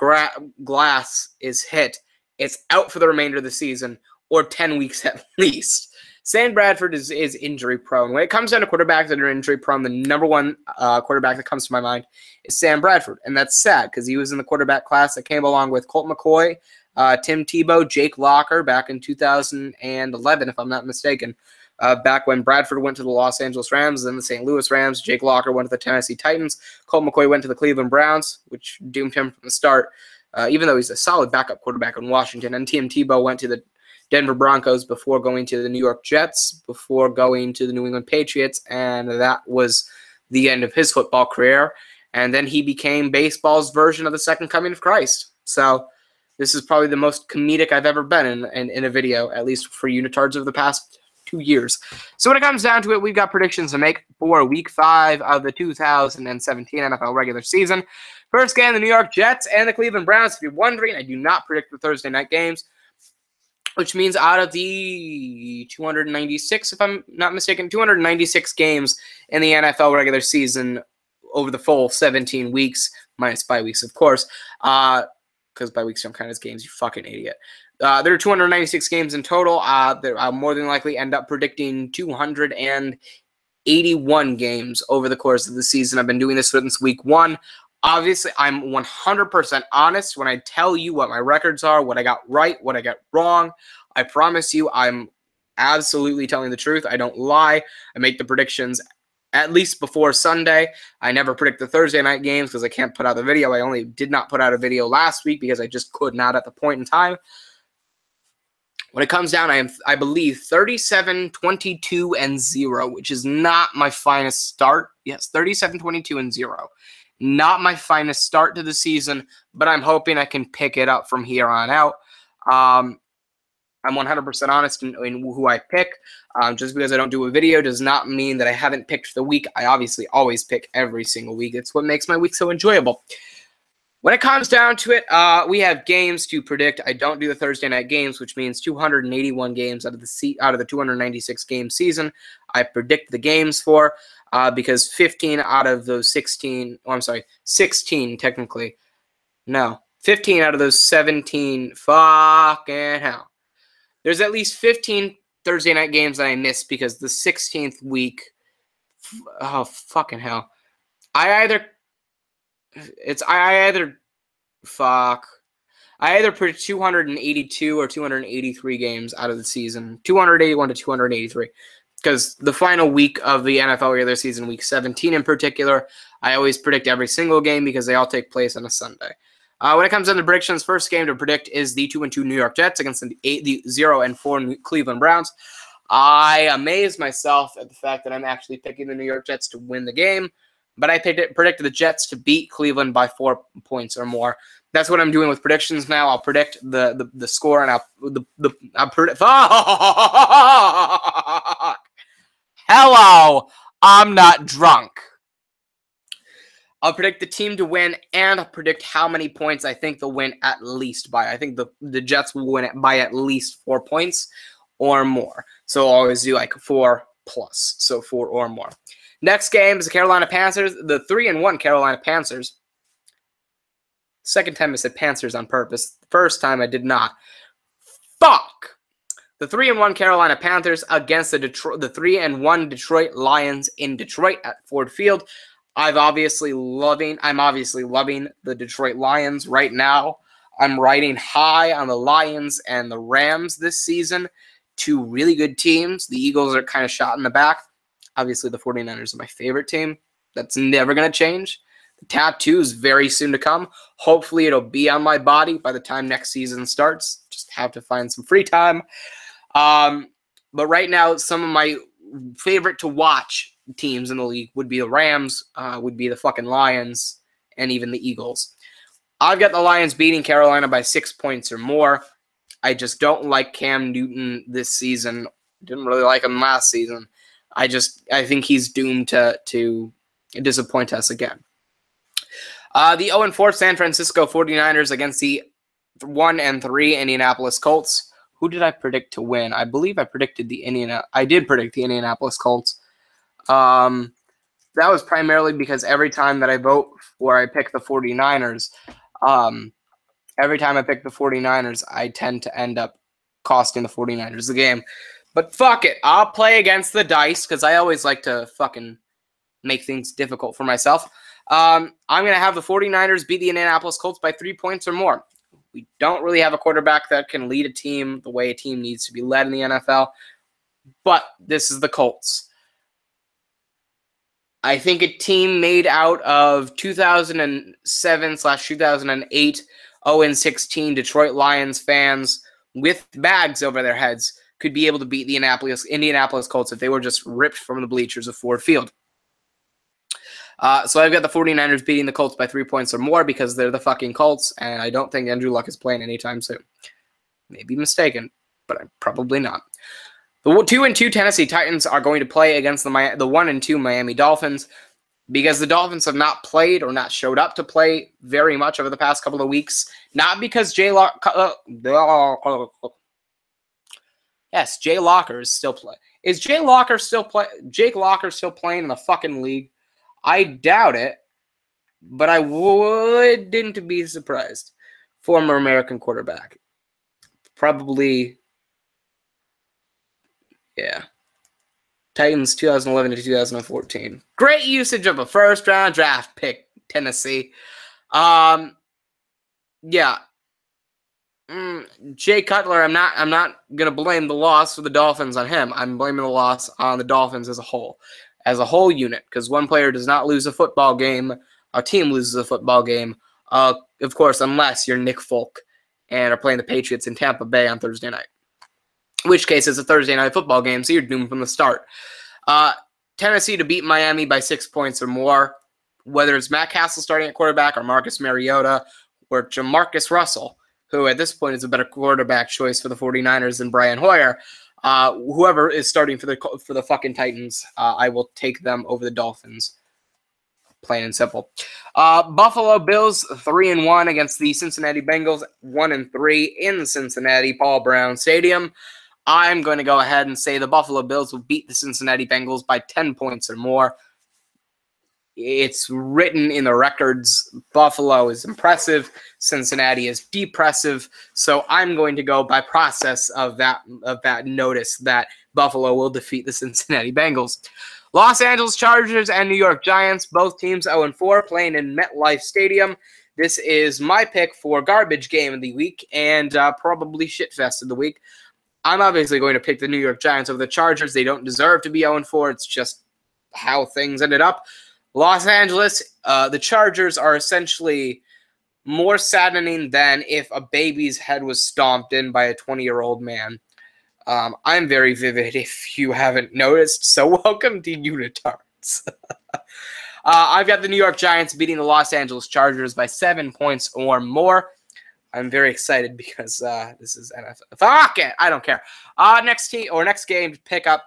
glass is hit, it's out for the remainder of the season or 10 weeks at least. Sam Bradford is injury prone. When it comes down to quarterbacks that are injury prone, the number one quarterback that comes to my mind is Sam Bradford. And that's sad because he was in the quarterback class that came along with Colt McCoy, Tim Tebow, Jake Locker back in 2011, if I'm not mistaken. Back when Bradford went to the Los Angeles Rams, then the St. Louis Rams, Jake Locker went to the Tennessee Titans, Colt McCoy went to the Cleveland Browns, which doomed him from the start, even though he's a solid backup quarterback in Washington. And Tim Tebow went to the Denver Broncos before going to the New York Jets, before going to the New England Patriots, and that was the end of his football career. And then he became baseball's version of the second coming of Christ. So this is probably the most comedic I've ever been in a video, at least for Unitards of the past 2 years. So when it comes down to it, we've got predictions to make for Week 5 of the 2017 NFL regular season. First game, the New York Jets and the Cleveland Browns. If you're wondering, I do not predict the Thursday night games, which means out of the 296, if I'm not mistaken, 296 games in the NFL regular season over the full 17 weeks, minus bye weeks, of course, because bye weeks don't count as games, you fucking idiot. There are 296 games in total. I'll more than likely end up predicting 281 games over the course of the season. I've been doing this since Week 1. Obviously, I'm 100% honest when I tell you what my records are, what I got right, what I got wrong. I promise you I'm absolutely telling the truth. I don't lie. I make the predictions at least before Sunday. I never predict the Thursday night games because I can't put out the video. I only did not put out a video last week because I just could not at the point in time. When it comes down, I believe 37-22-0, which is not my finest start. Yes, 37-22-0. Not my finest start to the season, but I'm hoping I can pick it up from here on out. I'm 100% honest in who I pick. Just because I don't do a video does not mean that I haven't picked the week. I obviously always pick every single week. It's what makes my week so enjoyable. When it comes down to it, we have games to predict. I don't do the Thursday night games, which means 281 games out of the 296 game season. I predict the games for because 15 out of those 16. Oh, I'm sorry, 16 technically. No, 15 out of those 17. Fucking hell. There's at least 15 Thursday night games that I missed because the 16th week. Oh fucking hell! I either predict 282 or 283 games out of the season, 281 to 283, because the final week of the NFL regular season, week 17 in particular, I always predict every single game because they all take place on a Sunday. When it comes down to predictions, first game to predict is the 2-2 New York Jets against the 0-4 Cleveland Browns. I amaze myself at the fact that I'm actually picking the New York Jets to win the game, but I predicted the Jets to beat Cleveland by 4 points or more. That's what I'm doing with predictions now. I'll predict the score, and I'll predict. Hello, I'm not drunk. I'll predict the team to win, and I'll predict how many points I think they'll win at least by. I think the Jets will win it by at least 4 points or more. So I'll always do like 4+, so 4 or more. Next game is the Carolina Panthers, the 3-1 Carolina Panthers. Second time I said Panthers on purpose. The first time I did not. Fuck! The 3-1 Carolina Panthers against the 3-1 Detroit Lions in Detroit at Ford Field. I'm obviously loving the Detroit Lions right now. I'm riding high on the Lions and the Rams this season. Two really good teams. The Eagles are kind of shot in the back. Obviously, the 49ers are my favorite team. That's never going to change. The tattoo is very soon to come. Hopefully, it'll be on my body by the time next season starts. Just have to find some free time. But right now, some of my favorite to watch teams in the league would be the Rams, would be the fucking Lions, and even the Eagles. I've got the Lions beating Carolina by 6 points or more. I just don't like Cam Newton this season. Didn't really like him last season. I think he's doomed to disappoint us again. The 0-4 San Francisco 49ers against the 1-3 Indianapolis Colts. Who did I predict to win? I believe I predicted I did predict the Indianapolis Colts. That was primarily because every time that I vote or I pick the 49ers, every time I pick the 49ers, I tend to end up costing the 49ers the game. But fuck it. I'll play against the dice because I always like to fucking make things difficult for myself. I'm going to have the 49ers beat the Indianapolis Colts by 3 points or more. We don't really have a quarterback that can lead a team the way a team needs to be led in the NFL. But this is the Colts. I think a team made out of 2007/2008 0-16 Detroit Lions fans with bags over their heads could be able to beat the Indianapolis Colts if they were just ripped from the bleachers of Ford Field. So I've got the 49ers beating the Colts by 3 points or more because they're the fucking Colts, and I don't think Andrew Luck is playing anytime soon. Maybe mistaken, but I'm probably not. The 2-2 Tennessee Titans are going to play against the 1-2 Miami Dolphins because the Dolphins have not played or not showed up to play very much over the past couple of weeks. Not because Jay Locker is still playing. Is Jake Locker still playing in the fucking league? I doubt it, but I wouldn't be surprised. Former American quarterback. Probably, yeah. Titans 2011 to 2014. Great usage of a first-round draft pick, Tennessee. Yeah. Jay Cutler, I'm not gonna blame the loss for the Dolphins on him. I'm blaming the loss on the Dolphins as a whole unit, because one player does not lose a football game. A team loses a football game, of course, unless you're Nick Folk and are playing the Patriots in Tampa Bay on Thursday night. In which case, it's a Thursday night football game, so you're doomed from the start. Tennessee to beat Miami by 6 points or more, whether it's Matt Castle starting at quarterback or Marcus Mariota or Jamarcus Russell, who at this point is a better quarterback choice for the 49ers than Brian Hoyer. Whoever is starting for the fucking Titans, I will take them over the Dolphins Plain and simple. Buffalo Bills 3-1 against the Cincinnati Bengals 1-3 in Cincinnati Paul Brown Stadium. I'm going to go ahead and say the Buffalo Bills will beat the Cincinnati Bengals by 10 points or more. It's written in the records. Buffalo is impressive. Cincinnati is depressive. So I'm going to go by process of that notice that Buffalo will defeat the Cincinnati Bengals. Los Angeles Chargers and New York Giants, both teams 0-4, playing in MetLife Stadium. This is my pick for garbage game of the week and probably shitfest of the week. I'm obviously going to pick the New York Giants over the Chargers. They don't deserve to be 0-4. It's just how things ended up. Los Angeles, the Chargers are essentially more saddening than if a baby's head was stomped in by a 20-year-old man. I'm very vivid if you haven't noticed, so welcome to UnitardZ. I've got the New York Giants beating the Los Angeles Chargers by 7 points or more. I'm very excited because this is NFL. Fuck it, I don't care. Next game to pick up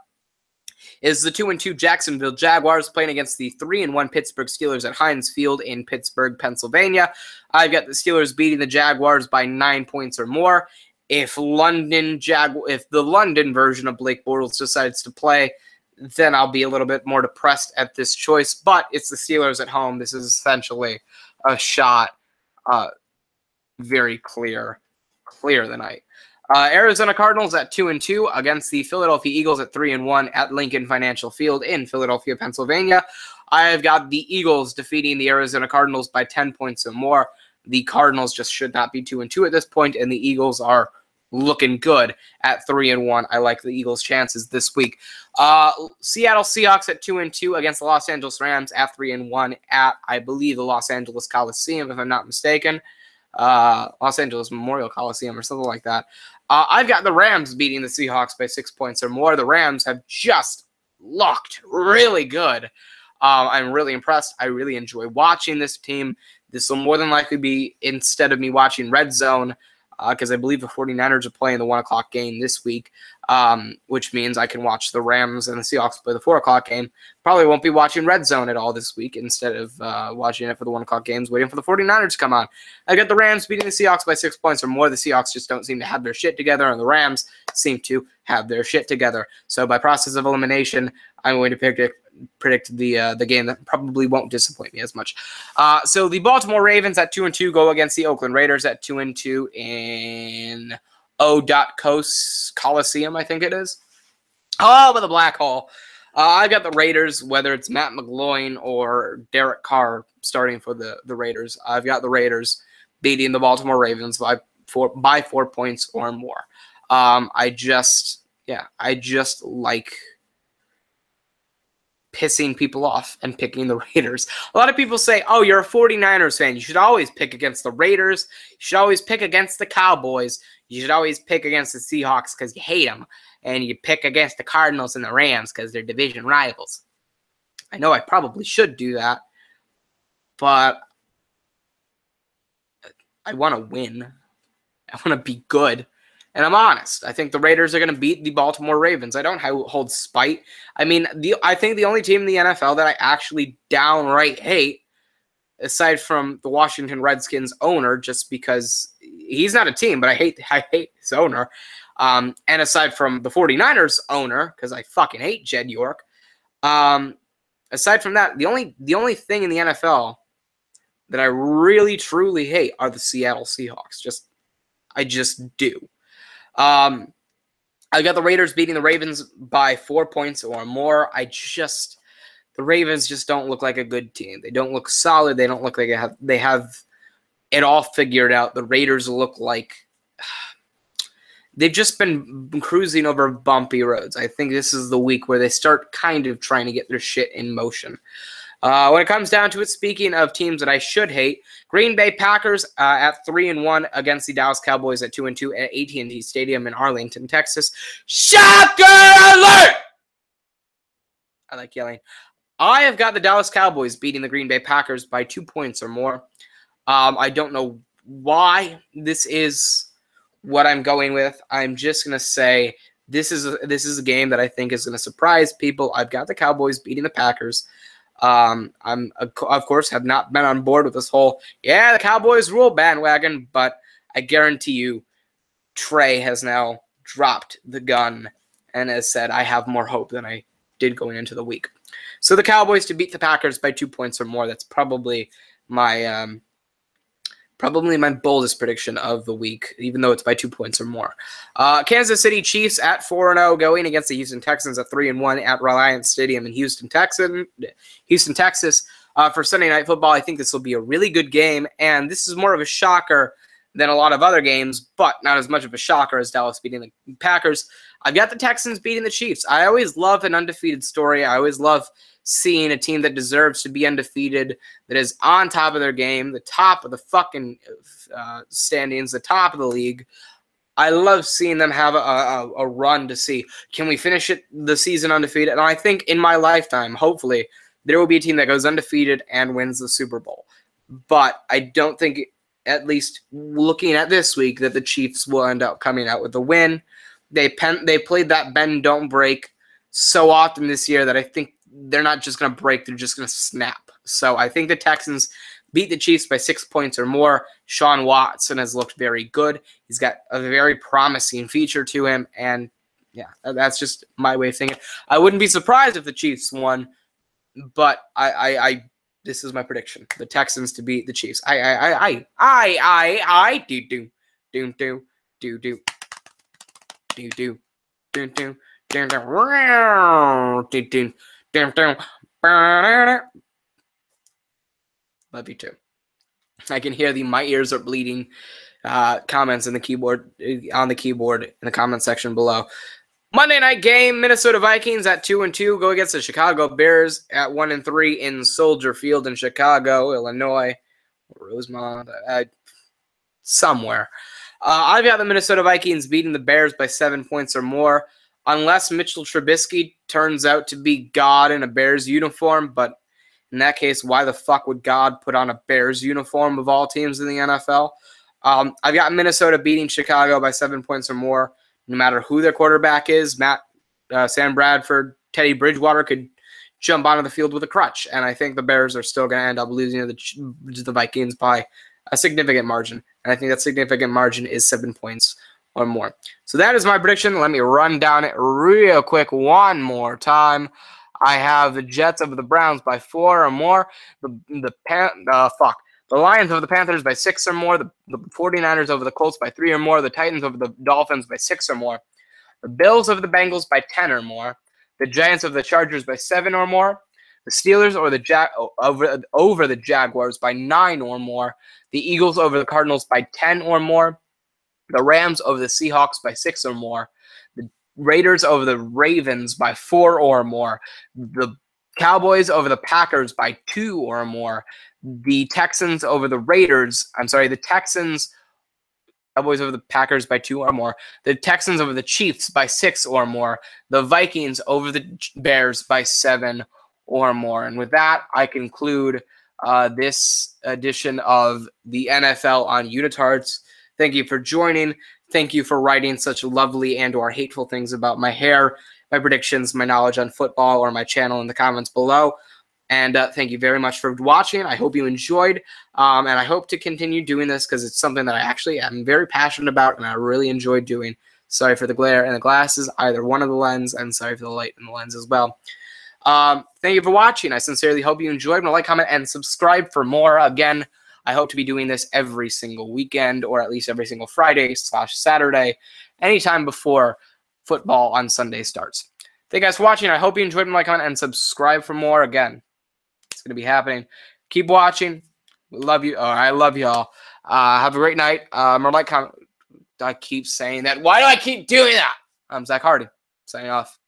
is the 2-2 Jacksonville Jaguars playing against the 3-1 Pittsburgh Steelers at Heinz Field in Pittsburgh, Pennsylvania. I've got the Steelers beating the Jaguars by 9 points or more. If the London version of Blake Bortles decides to play, then I'll be a little bit more depressed at this choice. But it's the Steelers at home. This is essentially a shot. Very clear the night. Arizona Cardinals at 2-2 against the Philadelphia Eagles at 3-1 at Lincoln Financial Field in Philadelphia, Pennsylvania. I've got the Eagles defeating the Arizona Cardinals by 10 points or more. The Cardinals just should not be 2-2 at this point, and the Eagles are looking good at 3-1. I like the Eagles' chances this week. Seattle Seahawks at 2-2 against the Los Angeles Rams at 3-1 at, I believe, the Los Angeles Coliseum, if I'm not mistaken. Los Angeles Memorial Coliseum or something like that. I've got the Rams beating the Seahawks by 6 points or more. The Rams have just looked really good. I'm really impressed. I really enjoy watching this team. This will more than likely be, instead of me watching Red Zone, because I believe the 49ers are playing the 1 o'clock game this week, which means I can watch the Rams and the Seahawks play the 4 o'clock game. Probably won't be watching Red Zone at all this week instead of watching it for the 1 o'clock games, waiting for the 49ers to come on. I got the Rams beating the Seahawks by 6 points or more. The Seahawks just don't seem to have their shit together, and the Rams seem to have their shit together. So by process of elimination, I'm going to predict the game that probably won't disappoint me as much. So the Baltimore Ravens at 2-2 go against the Oakland Raiders at 2-2 in O.Coast Coliseum, I think it is. Oh, with a black hole. I've got the Raiders, whether it's Matt McGloin or Derek Carr starting for the Raiders. I've got the Raiders beating the Baltimore Ravens by 4 points or more. I just like pissing people off and picking the Raiders. A lot of people say, oh, you're a 49ers fan. You should always pick against the Raiders. You should always pick against the Cowboys. You should always pick against the Seahawks because you hate them. And you pick against the Cardinals and the Rams because they're division rivals. I know I probably should do that, but I want to win. I want to be good. And I'm honest. I think the Raiders are going to beat the Baltimore Ravens. I don't hold spite. I mean, I think the only team in the NFL that I actually downright hate, aside from the Washington Redskins owner, just because he's not a team, but I hate his owner. And aside from the 49ers owner, because I fucking hate Jed York. Aside from that, the only thing in the NFL that I really truly hate are the Seattle Seahawks. I just do. I got the Raiders beating the Ravens by 4 points or more. The Ravens just don't look like a good team. They don't look solid. They don't look like they have it all figured out. The Raiders look like they've just been cruising over bumpy roads. I think this is the week where they start kind of trying to get their shit in motion. When it comes down to it, speaking of teams that I should hate, Green Bay Packers at 3-1 against the Dallas Cowboys at 2-2 at AT&T Stadium in Arlington, Texas. Shocker alert! I like yelling. I have got the Dallas Cowboys beating the Green Bay Packers by 2 points or more. I don't know why this is what I'm going with. I'm just going to say this is a game that I think is going to surprise people. I've got the Cowboys beating the Packers. I'm of course have not been on board with this whole the Cowboys rule bandwagon, but I guarantee you, Trey has now dropped the gun and has said I have more hope than I did going into the week. So the Cowboys to beat the Packers by 2 points or more. That's probably my boldest prediction of the week, even though it's by 2 points or more. Kansas City Chiefs at 4-0 going against the Houston Texans at 3-1 at Reliance Stadium in Houston, Texas. For Sunday Night Football, I think this will be a really good game, and this is more of a shocker than a lot of other games, but not as much of a shocker as Dallas beating the Packers. I've got the Texans beating the Chiefs. I always love an undefeated story. I always love seeing a team that deserves to be undefeated, that is on top of their game, the top of the fucking standings, the top of the league. I love seeing them have a run to see, can we finish the season undefeated? And I think in my lifetime, hopefully, there will be a team that goes undefeated and wins the Super Bowl. But I don't think, at least looking at this week, that the Chiefs will end up coming out with a win. They played that bend, don't break so often this year that I think they're not just going to break, they're just going to snap. So I think the Texans beat the Chiefs by 6 points or more. Sean Watson has looked very good. He's got a very promising feature to him, and yeah, that's just my way of thinking. I wouldn't be surprised if the Chiefs won, but this is my prediction: the Texans to beat the Chiefs. Love you too. I can hear my ears are bleeding comments in the keyboard, on the keyboard in the comment section below. Monday night game, Minnesota Vikings at 2-2 go against the Chicago Bears at 1-3 in Soldier Field in Chicago, Illinois, Rosemont, somewhere. I've got the Minnesota Vikings beating the Bears by 7 points or more, unless Mitchell Trubisky turns out to be God in a Bears uniform. But in that case, why the fuck would God put on a Bears uniform of all teams in the NFL? I've got Minnesota beating Chicago by 7 points or more, no matter who their quarterback is. Sam Bradford, Teddy Bridgewater could jump onto the field with a crutch, and I think the Bears are still going to end up losing to the Vikings by a significant margin, and I think that significant margin is 7 points or more. So that is my prediction. Let me run down it real quick one more time. I have the Jets over the Browns by 4 or more. The Lions over the Panthers by 6 or more. The 49ers over the Colts by 3 or more. The Titans over the Dolphins by 6 or more. The Bills over the Bengals by 10 or more. The Giants over the Chargers by 7 or more. The Steelers over the Jaguars by 9 or more. The Eagles over the Cardinals by 10 or more. The Rams over the Seahawks by 6 or more. The Raiders over the Ravens by 4 or more. The Cowboys over the Packers by 2 or more. The Texans over the Cowboys over the Packers by 2 or more. The Texans over the Chiefs by 6 or more. The Vikings over the Bears by 7 or more. And with that, I conclude this edition of the NFL on UnitardZ. Thank you for joining. Thank you for writing such lovely and/or hateful things about my hair, my predictions, my knowledge on football, or my channel in the comments below. And thank you very much for watching. I hope you enjoyed, and I hope to continue doing this because it's something that I actually am very passionate about and I really enjoy doing. Sorry for the glare in the glasses, either one of the lens, and sorry for the light in the lens as well. Thank you for watching. I sincerely hope you enjoyed. Like, comment, and subscribe for more. Again, I hope to be doing this every single weekend, or at least every single Friday/Saturday, anytime before football on Sunday starts. Thank you guys for watching. I hope you enjoyed. Like, comment, and subscribe for more. Again, it's going to be happening. Keep watching. We love you. I love y'all. Have a great night. Like, comment. I keep saying that. Why do I keep doing that? I'm Zach Hardy, signing off.